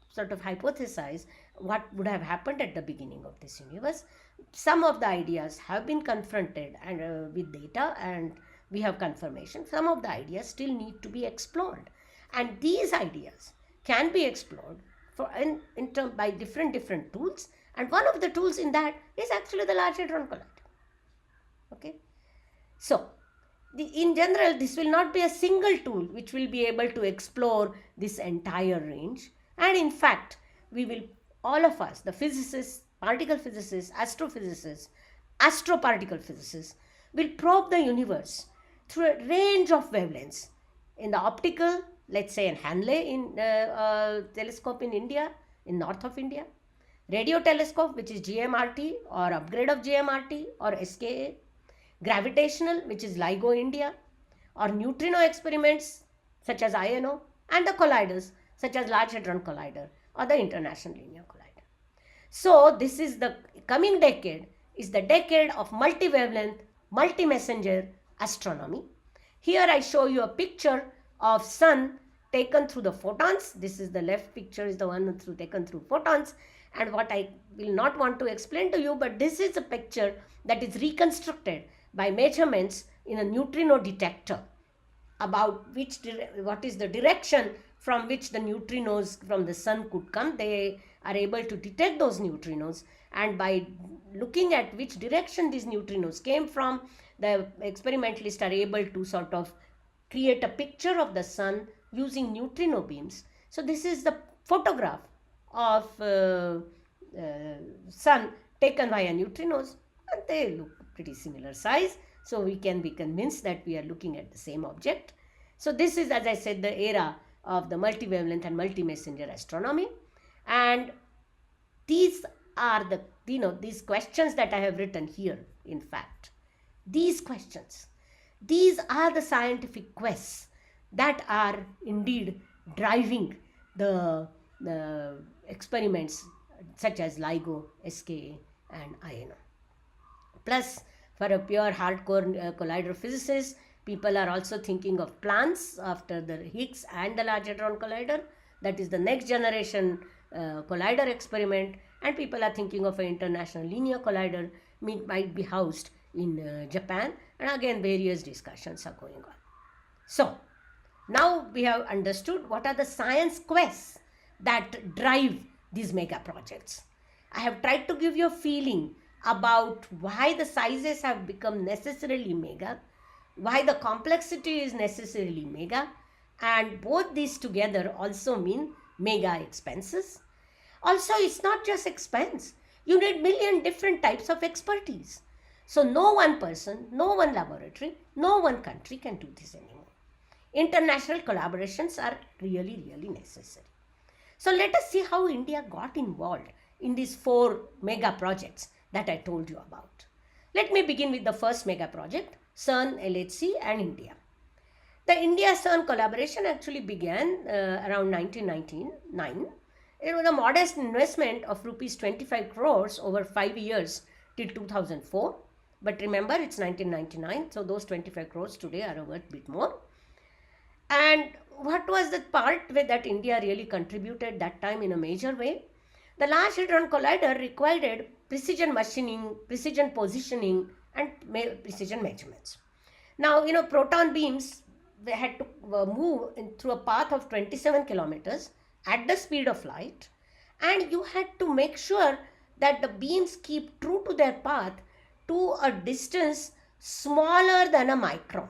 sort of hypothesize what would have happened at the beginning of this universe. Some of the ideas have been confronted and with data, and we have confirmation. Some of the ideas still need to be explored, and these ideas can be explored by different tools, and one of the tools in that is actually the Large Hadron Collider. Okay, so in general, this will not be a single tool which will be able to explore this entire range. And in fact, we will, all of us, the physicists, particle physicists, astrophysicists, astroparticle physicists, will probe the universe through a range of wavelengths. In the optical, let's say in Hanley telescope in India, in north of India, radio telescope, which is GMRT or upgrade of GMRT or SKA, gravitational, which is LIGO India, or neutrino experiments such as INO, and the colliders such as Large Hadron Collider or the International Linear Collider. So this is the coming decade, is the decade of multi-wavelength, multi-messenger astronomy. Here I show you a picture of sun taken through the photons. This is the left picture, is the one taken through photons. And what I will not want to explain to you, but this is a picture that is reconstructed by measurements in a neutrino detector about what is the direction from which the neutrinos from the sun could come. They are able to detect those neutrinos, and by looking at which direction these neutrinos came from, the experimentalists are able to sort of create a picture of the sun using neutrino beams. So this is the photograph of sun taken via neutrinos, and they look pretty similar size, so we can be convinced that we are looking at the same object. So this is, as I said, the era of the multi-wavelength and multi-messenger astronomy, and these are the these questions that I have written here. In fact, these questions, these are the scientific quests that are indeed driving the experiments such as LIGO, SKA, and INO. Plus, for a pure hardcore collider physicist, people are also thinking of plans after the Higgs and the Large Hadron Collider. That is the next generation collider experiment, and people are thinking of an International Linear Collider, might be housed in Japan, and again various discussions are going on. So now we have understood what are the science quests that drive these mega projects. I have tried to give you a feeling about why the sizes have become necessarily mega, why the complexity is necessarily mega, and both these together also mean mega expenses. Also, it's not just expense. You need million different types of expertise. So no one person, no one laboratory, no one country can do this anymore. International collaborations are really, really necessary. So let us see how India got involved in these 4 mega projects that I told you about. Let me begin with the first mega project, CERN, LHC, and India. The India-CERN collaboration actually began around 1999. It was a modest investment of rupees 25 crores over 5 years till 2004. But remember, it's 1999, so those 25 crores today are worth a bit more. And what was the part that India really contributed that time in a major way? The Large Hadron Collider required precision machining, precision positioning, and precision measurements. Now, proton beams, they had to move through a path of 27 kilometers at the speed of light, and you had to make sure that the beams keep true to their path to a distance smaller than a micron.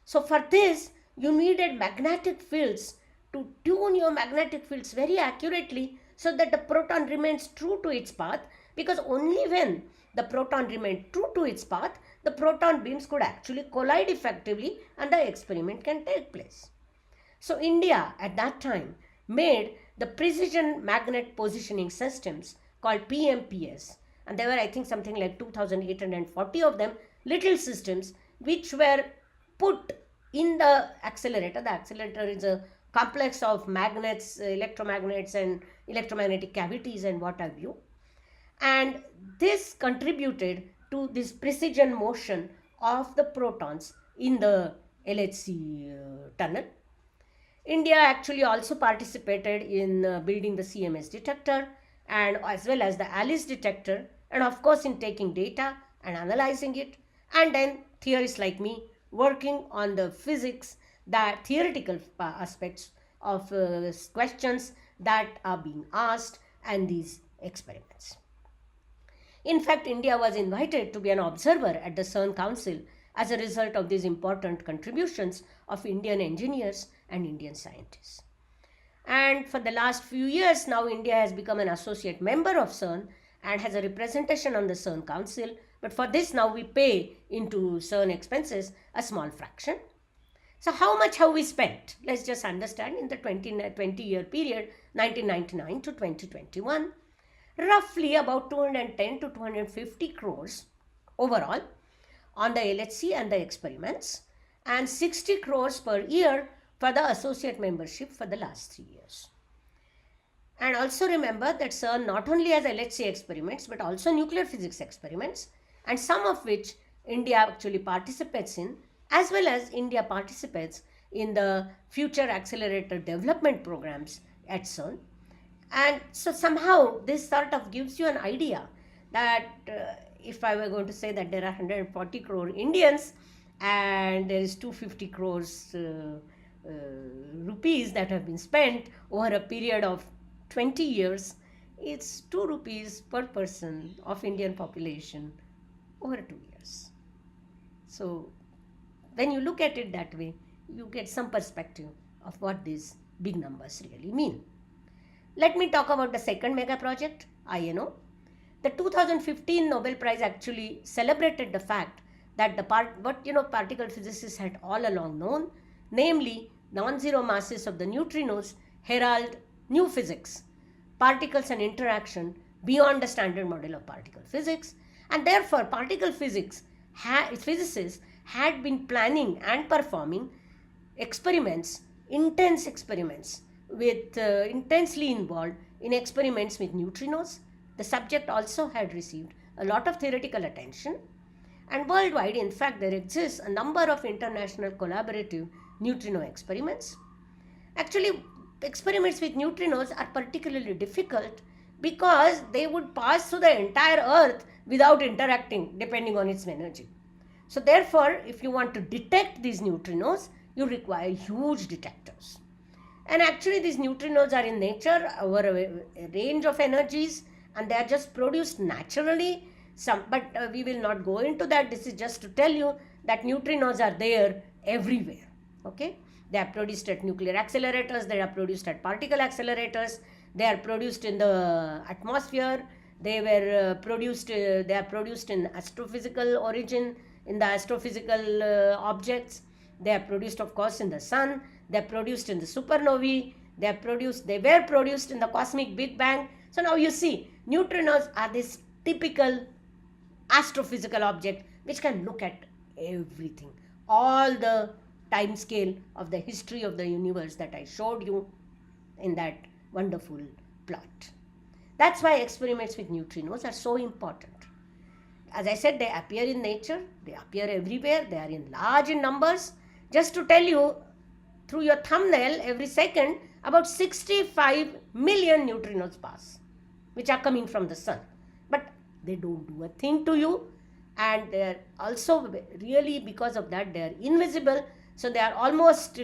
So for this, you needed magnetic fields to tune your magnetic fields very accurately so that the proton remains true to its path, because only when the proton remained true to its path, the proton beams could actually collide effectively and the experiment can take place. So India at that time made the precision magnet positioning systems called PMPS, and there were, I think, something like 2,840 of them, little systems which were put in the accelerator. The accelerator is a complex of magnets, electromagnets, and electromagnetic cavities and what have you. And this contributed to this precision motion of the protons in the LHC tunnel. India actually also participated in building the CMS detector, and as well as the ALICE detector, and of course in taking data and analyzing it, and then theorists like me working on the physics, that theoretical aspects of questions that are being asked and these experiments. In fact, India was invited to be an observer at the CERN Council as a result of these important contributions of Indian engineers and Indian scientists. And for the last few years now, India has become an associate member of CERN and has a representation on the CERN Council. But for this now we pay into CERN expenses a small fraction. So how much have we spent? Let's just understand in the 20-year period, 1999 to 2021, roughly about 210 to 250 crores overall on the LHC and the experiments, and 60 crores per year for the associate membership for the last 3 years. And also remember that CERN not only has LHC experiments but also nuclear physics experiments, and some of which India actually participates in, as well as India participates in the future accelerator development programs at CERN. And so somehow this sort of gives you an idea that if I were going to say that there are 140 crore Indians and there is 250 crores rupees that have been spent over a period of 20 years, it's 2 rupees per person of Indian population over 2 years. So when you look at it that way, you get some perspective of what these big numbers really mean. Let me talk about the second mega project, INO. The 2015 Nobel Prize actually celebrated the fact that particle physicists had all along known, namely non-zero masses of the neutrinos herald new physics, particles and interaction beyond the standard model of particle physics, and therefore particle physicists had been planning and performing experiments, intense experiments, with intensely involved in experiments with neutrinos. The subject also had received a lot of theoretical attention, and worldwide, in fact, there exists a number of international collaborative neutrino experiments. Actually, experiments with neutrinos are particularly difficult because they would pass through the entire Earth without interacting, depending on its energy. So therefore, if you want to detect these neutrinos, you require huge detectors. And actually these neutrinos are in nature over a range of energies, and they are just produced naturally. But we will not go into that. This is just to tell you that neutrinos are there everywhere. Okay, they are produced at nuclear accelerators, they are produced at particle accelerators, they are produced in the atmosphere, they are produced in astrophysical origin, in the astrophysical objects. They are produced, of course, in the sun. They are produced in the supernovae. They were produced in the cosmic Big Bang. So now you see, neutrinos are this typical astrophysical object which can look at everything, all the time scale of the history of the universe that I showed you in that wonderful plot. That's why experiments with neutrinos are so important. As I said, they appear in nature, they appear everywhere, they are in large in numbers. Just to tell you, through your thumbnail, every second, about 65 million neutrinos pass, which are coming from the sun. But they don't do a thing to you, and they are also really, because of that, they are invisible. So they are almost,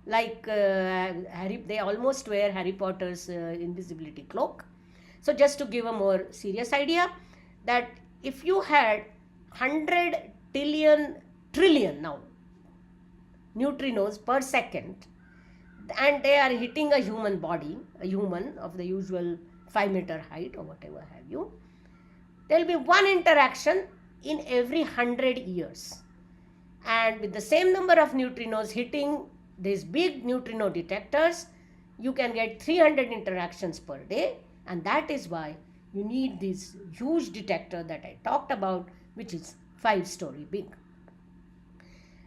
like they almost wear Harry Potter's invisibility cloak. So just to give a more serious idea, that if you had 100 trillion now neutrinos per second, and they are hitting a human body, a human of the usual 5-meter height or whatever have you, there will be one interaction in every 100 years. And with the same number of neutrinos hitting these big neutrino detectors, you can get 300 interactions per day, and that is why you need this huge detector that I talked about, which is 5-story big.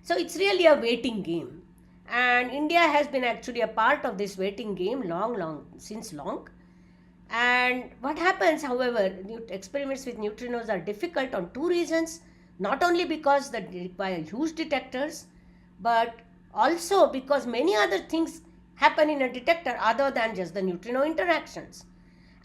So it's really a waiting game, and India has been actually a part of this waiting game since long. And what happens, however, experiments with neutrinos are difficult on 2 reasons. Not only because they require huge detectors, but also because many other things happen in a detector other than just the neutrino interactions.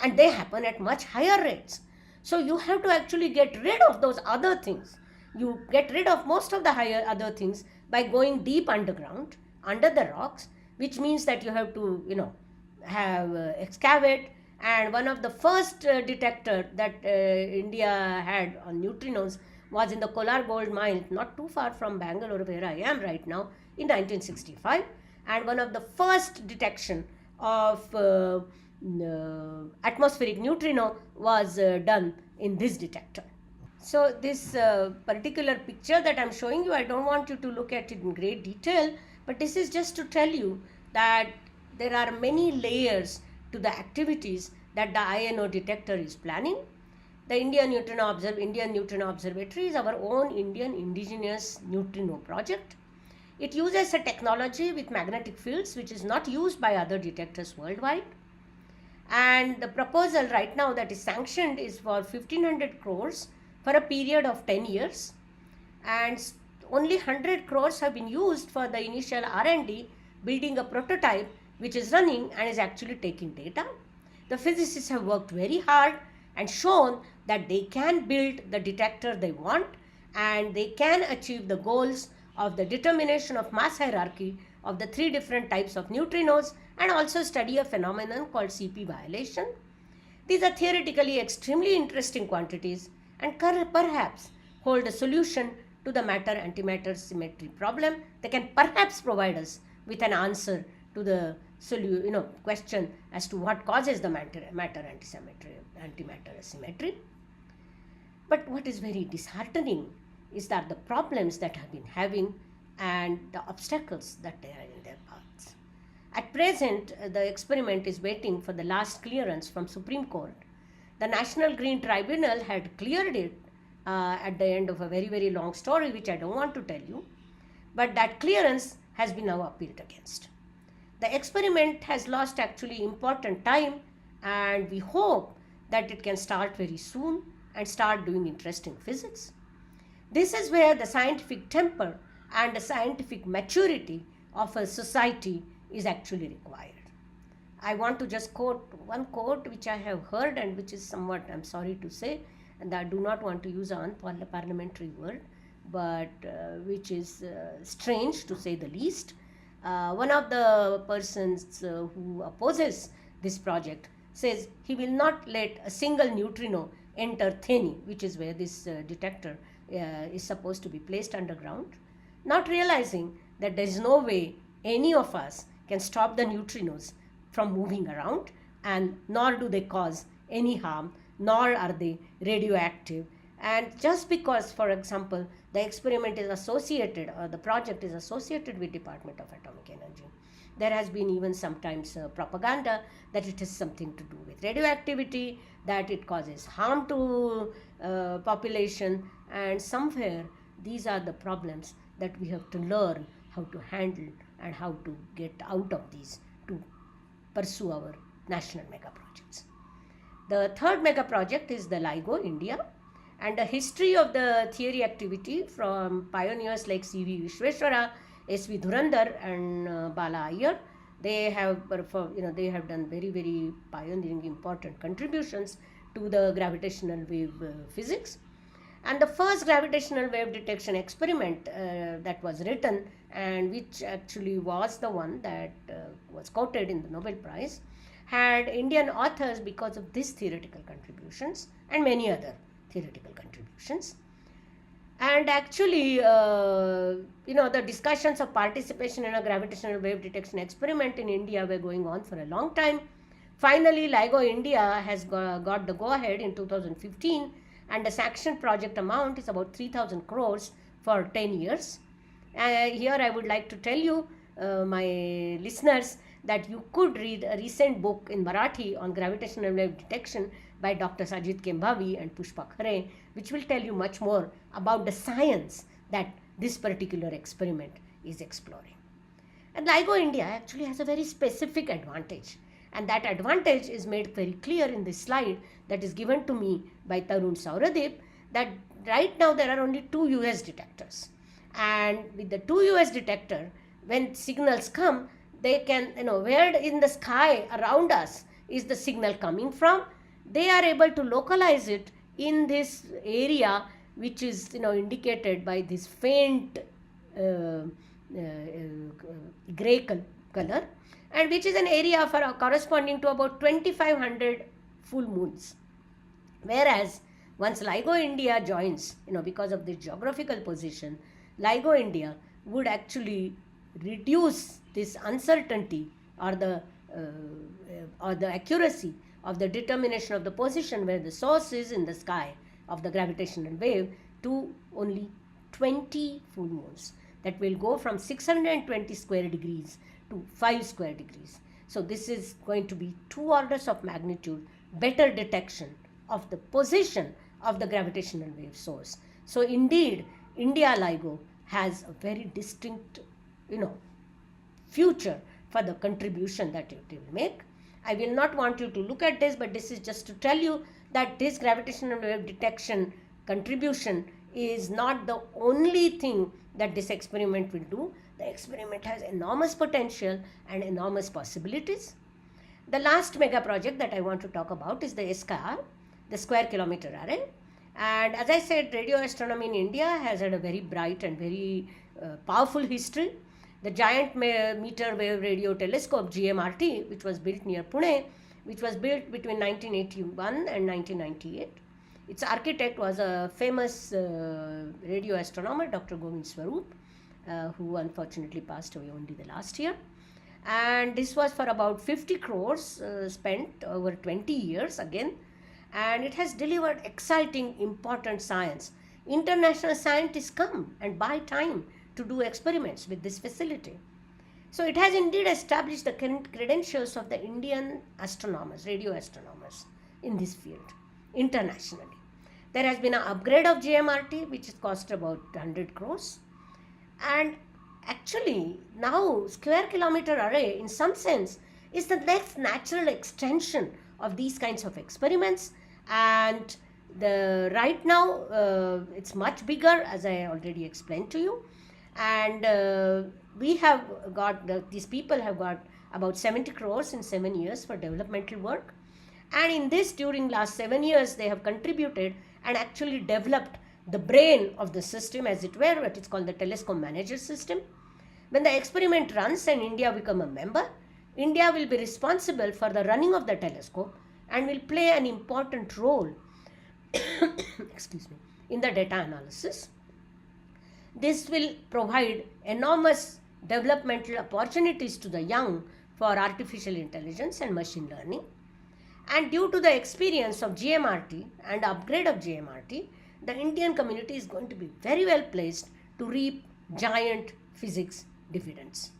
and they happen at much higher rates. So you have to actually get rid of those other things. You get rid of most of the higher other things by going deep underground, under the rocks, which means that you have to, have excavate. And one of the first detector that India had on neutrinos was in the Kolar gold mine, not too far from Bangalore, where I am right now, in 1965. And one of the first detection of atmospheric neutrino was done in this detector. So this particular picture that I'm showing you, I don't want you to look at it in great detail, but this is just to tell you that there are many layers to the activities that the INO detector is planning. The Indian Neutrino Observatory is our own Indian indigenous neutrino project. It uses a technology with magnetic fields which is not used by other detectors worldwide. And the proposal right now that is sanctioned is for 1500 crores for a period of 10 years. And only 100 crores have been used for the initial R&D, building a prototype which is running and is actually taking data. The physicists have worked very hard and shown that they can build the detector they want, and they can achieve the goals of the determination of mass hierarchy of the 3 different types of neutrinos, and also study a phenomenon called CP violation. These are theoretically extremely interesting quantities and perhaps hold a solution to the matter-antimatter symmetry problem. They can perhaps provide us with an answer to the question as to what causes the matter-antimatter asymmetry. But what is very disheartening is that the problems that have been having and the obstacles that they are in their paths. At present, the experiment is waiting for the last clearance from Supreme Court. The National Green Tribunal had cleared it at the end of a very, very long story, which I don't want to tell you. But that clearance has been now appealed against. The experiment has lost actually important time, and we hope that it can start very soon and start doing interesting physics. This is where the scientific temper and the scientific maturity of a society is actually required. I want to just quote one quote which I have heard and which is somewhat, I'm sorry to say, and I do not want to use an unparliamentary word, but which is strange to say the least. One of the persons who opposes this project says he will not let a single neutrino enter Theni, which is where this detector is supposed to be placed underground, not realizing that there is no way any of us can stop the neutrinos from moving around, and nor do they cause any harm, nor are they radioactive. And just because, for example, the experiment is associated, or the project is associated with Department of Atomic Energy, there has been even sometimes propaganda that it has something to do with radioactivity, that it causes harm to population, and somewhere these are the problems that we have to learn how to handle and how to get out of these to pursue our national mega projects. The third mega project is the LIGO India, and the history of the theory activity from pioneers like C.V. Vishweshwara, S.V. Dhurandhar, and Bala Iyer. They have done very, very pioneering important contributions to the gravitational wave physics. And the first gravitational wave detection experiment that was written, and which actually was the one that was quoted in the Nobel Prize, had Indian authors because of these theoretical contributions and many other theoretical contributions. And actually, the discussions of participation in a gravitational wave detection experiment in India were going on for a long time. Finally, LIGO India has got the go-ahead in 2015, and the sanctioned project amount is about 3,000 crores for 10 years. Here I would like to tell you, my listeners, that you could read a recent book in Marathi on gravitational wave detection by Dr. Sajid Kembhavi and Pushpa Khare, which will tell you much more about the science that this particular experiment is exploring. And LIGO India actually has a very specific advantage, and that advantage is made very clear in this slide that is given to me by Tarun Sauradip, that right now there are only 2 US detectors. And with the 2 US detector, when signals come, they can, where in the sky around us is the signal coming from, they are able to localize it in this area which is indicated by this faint gray color, and which is an area corresponding to about 2500 full moons. Whereas once LIGO India joins, because of the geographical position, LIGO India would actually reduce this uncertainty or the accuracy of the determination of the position where the source is in the sky of the gravitational wave to only 20 full moons. That will go from 620 square degrees to 5 square degrees. So this is going to be 2 orders of magnitude better detection of the position of the gravitational wave source. So indeed, India LIGO has a very distinct, future for the contribution that it will make. I will not want you to look at this, but this is just to tell you that this gravitational wave detection contribution is not the only thing that this experiment will do. The experiment has enormous potential and enormous possibilities. The last mega project that I want to talk about is the SKR, the Square Kilometre Array. And as I said, radio astronomy in India has had a very bright and very powerful history. The Giant Meter Wave Radio Telescope, GMRT, which was built near Pune, which was built between 1981 and 1998. Its architect was a famous radio astronomer, Dr. Govind Swarup, who unfortunately passed away only the last year. And this was for about 50 crores spent over 20 years again. And it has delivered exciting, important science. International scientists come and buy time to do experiments with this facility. So it has indeed established the credentials of the Indian astronomers, radio astronomers in this field internationally. There has been an upgrade of GMRT, which has cost about 100 crores. And actually, now Square Kilometre Array, in some sense, is the next natural extension of these kinds of experiments. And right now, it's much bigger, as I already explained to you. And we have got, these people have got about 70 crores in 7 years for developmental work. And in this, during last 7 years, they have contributed and actually developed the brain of the system, as it were, what is called the telescope manager system. When the experiment runs and India become a member, India will be responsible for the running of the telescope and will play an important role excuse me, in the data analysis. This will provide enormous developmental opportunities to the young for artificial intelligence and machine learning. And due to the experience of GMRT and upgrade of GMRT, the Indian community is going to be very well placed to reap giant physics dividends.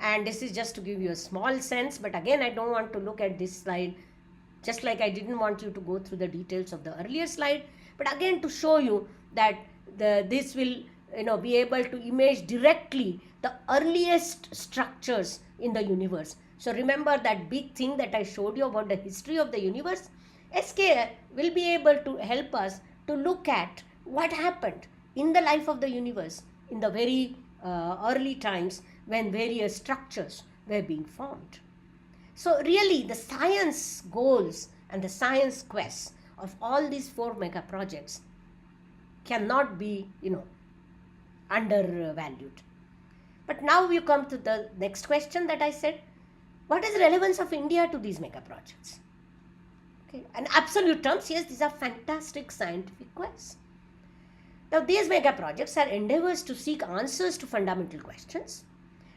And this is just to give you a small sense, but again, I don't want to look at this slide, just like I didn't want you to go through the details of the earlier slide, but again to show you that this will be able to image directly the earliest structures in the universe. So remember that big thing that I showed you about the history of the universe? SKR will be able to help us to look at what happened in the life of the universe in the very early times when various structures were being formed. So really the science goals and the science quests of all these 4 mega projects cannot be, undervalued. But now we come to the next question that I said. What is the relevance of India to these mega projects? Okay. In absolute terms, yes, these are fantastic scientific quests. Now, these mega projects are endeavors to seek answers to fundamental questions.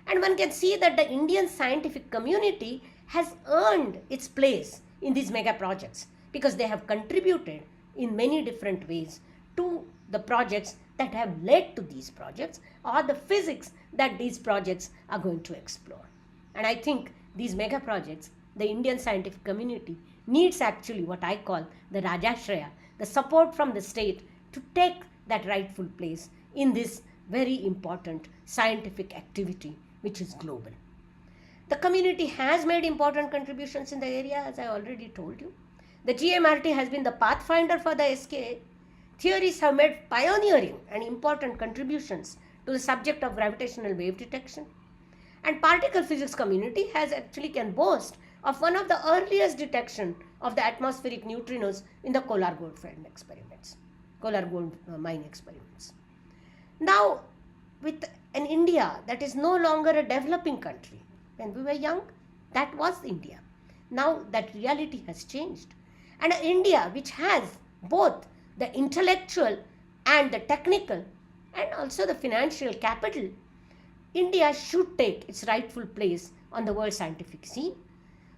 And one can see that the Indian scientific community has earned its place in these mega projects because they have contributed in many different ways to the projects that have led to these projects or the physics that these projects are going to explore. And I think these mega projects, the Indian scientific community needs actually what I call the Rajashraya, the support from the state to take that rightful place in this very important scientific activity which is global. The community has made important contributions in the area, as I already told you. The GMRT has been the pathfinder for the SKA. Theories have made pioneering and important contributions to the subject of gravitational wave detection. And particle physics community has actually can boast of one of the earliest detection of the atmospheric neutrinos in the Kolar Goldfield experiments, Kolar Gold mine experiments. Now, with an India that is no longer a developing country, when we were young, that was India. Now that reality has changed. And India, which has both the intellectual and the technical and also the financial capital, India should take its rightful place on the world scientific scene.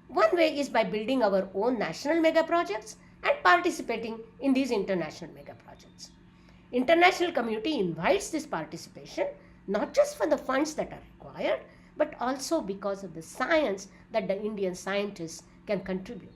One way is by building our own national mega projects and participating in these international mega projects. International community invites this participation not just for the funds that are required, but also because of the science that the Indian scientists can contribute.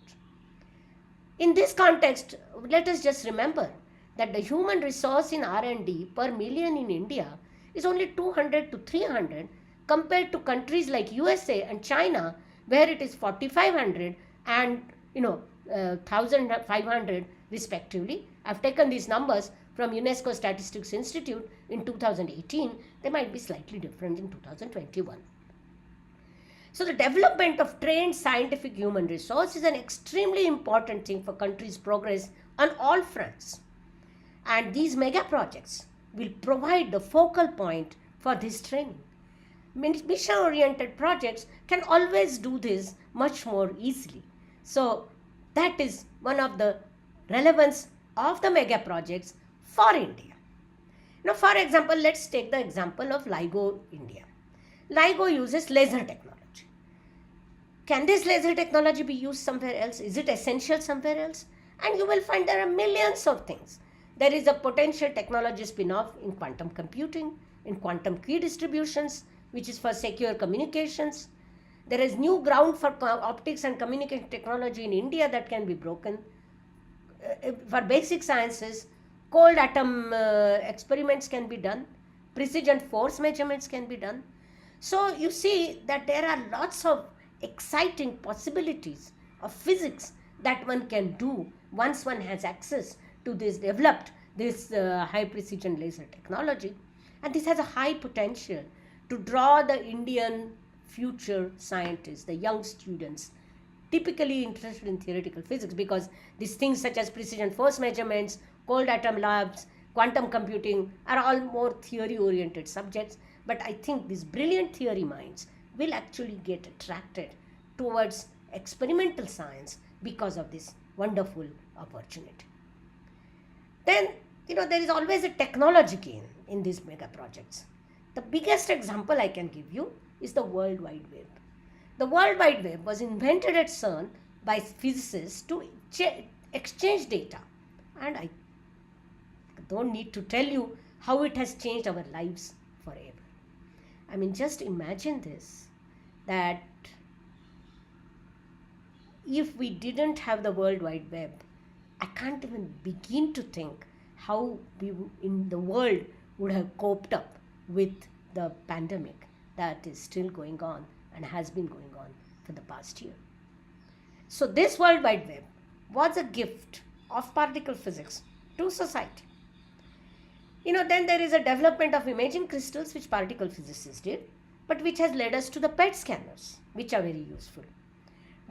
In this context, let us just remember that the human resource in R&D per million in India is only 200 to 300 compared to countries like USA and China, where it is 4,500 and 1,500 respectively. I've taken these numbers from UNESCO Statistics Institute in 2018. They might be slightly different in 2021. So the development of trained scientific human resource is an extremely important thing for countries' progress on all fronts. And these mega projects will provide the focal point for this training. Mission-oriented projects can always do this much more easily. So that is one of the relevance of the mega projects for India. Now, for example, let's take the example of LIGO India. LIGO uses laser technology. Can this laser technology be used somewhere else? Is it essential somewhere else? And you will find there are millions of things. There is a potential technology spin-off in quantum computing, in quantum key distributions, which is for secure communications. There is new ground for optics and communication technology in India that can be broken. For basic sciences, cold atom experiments can be done. Precision force measurements can be done. So you see that there are lots of exciting possibilities of physics that one can do once one has access to this high precision laser technology. And this has a high potential to draw the Indian future scientists, the young students, typically interested in theoretical physics, because these things such as precision force measurements, cold atom labs, quantum computing are all more theory oriented subjects. But I think these brilliant theory minds will actually get attracted towards experimental science because of this wonderful opportunity. Then, there is always a technology gain in these mega projects. The biggest example I can give you is the World Wide Web. The World Wide Web was invented at CERN by physicists to exchange data. And I don't need to tell you how it has changed our lives forever. I mean, just imagine this, that if we didn't have the World Wide Web, I can't even begin to think how we in the world would have coped up with the pandemic that is still going on and has been going on for the past year. So this World Wide Web was a gift of particle physics to society. Then there is a development of imaging crystals which particle physicists did, but which has led us to the PET scanners, which are very useful.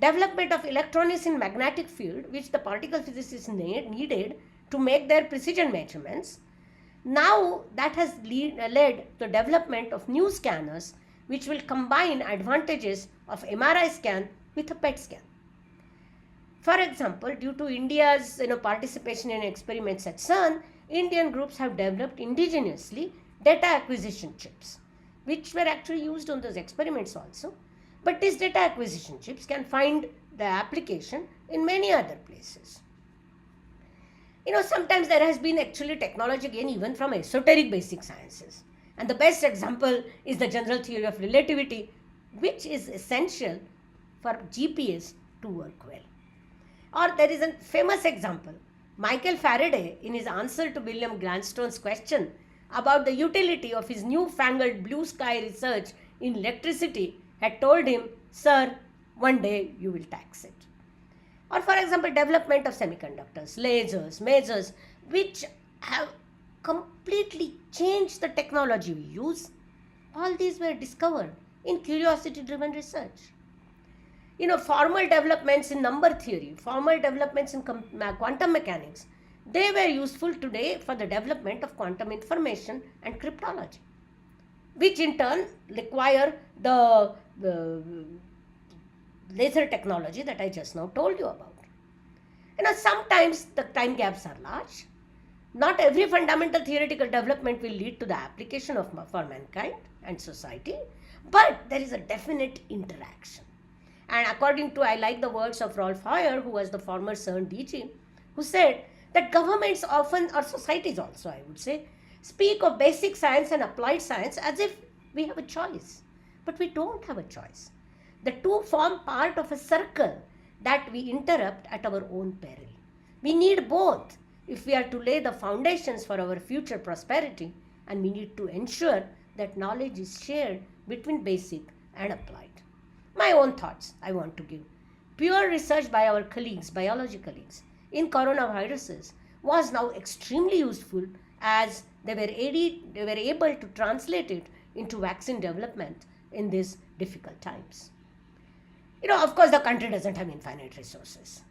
Development of electronics in magnetic field, which the particle physicists needed to make their precision measurements. Now that has led to the development of new scanners which will combine advantages of MRI scan with a PET scan. For example, due to India's participation in experiments at CERN, Indian groups have developed indigenously data acquisition chips, which were actually used on those experiments also. But these data acquisition chips can find the application in many other places. Sometimes there has been actually technology gain even from esoteric basic sciences. And the best example is the general theory of relativity, which is essential for GPS to work well. Or there is a famous example. Michael Faraday, in his answer to William Gladstone's question about the utility of his newfangled blue sky research in electricity, had told him, "Sir, one day you will tax it." Or for example, development of semiconductors, lasers, which have completely changed the technology we use. All these were discovered in curiosity-driven research. Formal developments in number theory, formal developments in quantum mechanics, they were useful today for the development of quantum information and cryptology, which in turn require the laser technology that I just now told you about. Sometimes the time gaps are large. Not every fundamental theoretical development will lead to the application for mankind and society, but there is a definite interaction. And according to, I like the words of Rolf Hoyer, who was the former CERN DG, who said that governments often, or societies also, I would say, speak of basic science and applied science as if we have a choice. But we don't have a choice. The two form part of a circle that we interrupt at our own peril. We need both if we are to lay the foundations for our future prosperity, and we need to ensure that knowledge is shared between basic and applied. My own thoughts I want to give. Pure research by our colleagues, biology colleagues, in coronaviruses was now extremely useful, as they were able to translate it into vaccine development in these difficult times. Of course, the country doesn't have infinite resources.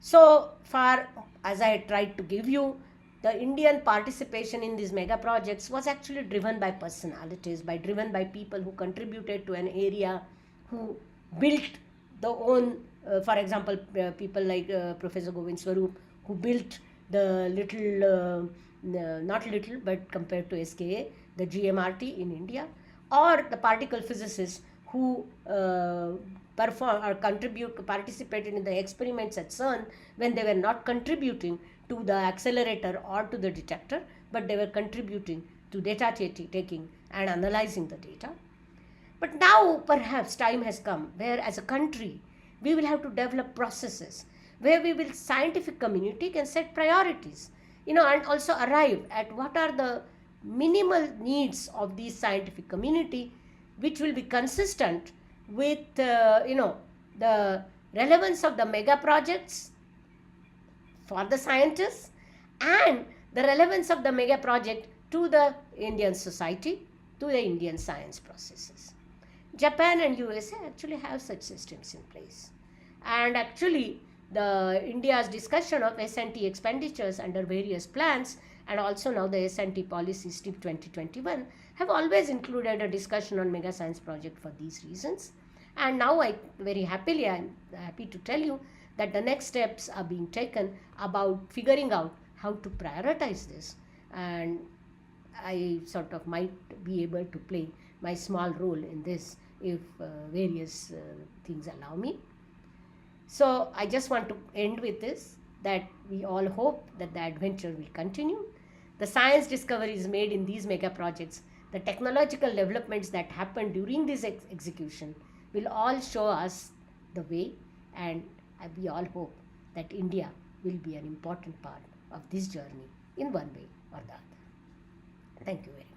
So far, as I tried to give you, the Indian participation in these mega projects was actually driven by personalities, driven by people who contributed to an area, who built the own, for example, people like Professor Govind Swarup, who built the not little, but compared to SKA, the GMRT in India, or the particle physicists who participated in the experiments at CERN when they were not contributing to the accelerator or to the detector, but they were contributing to data taking and analyzing the data. But now perhaps time has come where, as a country, we will have to develop processes where scientific community can set priorities, and also arrive at what are the minimal needs of the scientific community, which will be consistent with the relevance of the mega projects for the scientists and the relevance of the mega project to the Indian society, to the Indian science processes. Japan and USA actually have such systems in place, and actually the India's discussion of S&T expenditures under various plans, and also now the S&T policy STIP 2021, have always included a discussion on mega science project for these reasons. And now I'm happy to tell you that the next steps are being taken about figuring out how to prioritize this, and I sort of might be able to play my small role in this if various things allow me. So I just want to end with this, that we all hope that the adventure will continue. The science discoveries made in these mega projects, the technological developments that happened during this execution will all show us the way, and we all hope that India will be an important part of this journey in one way or the other. Thank you very much.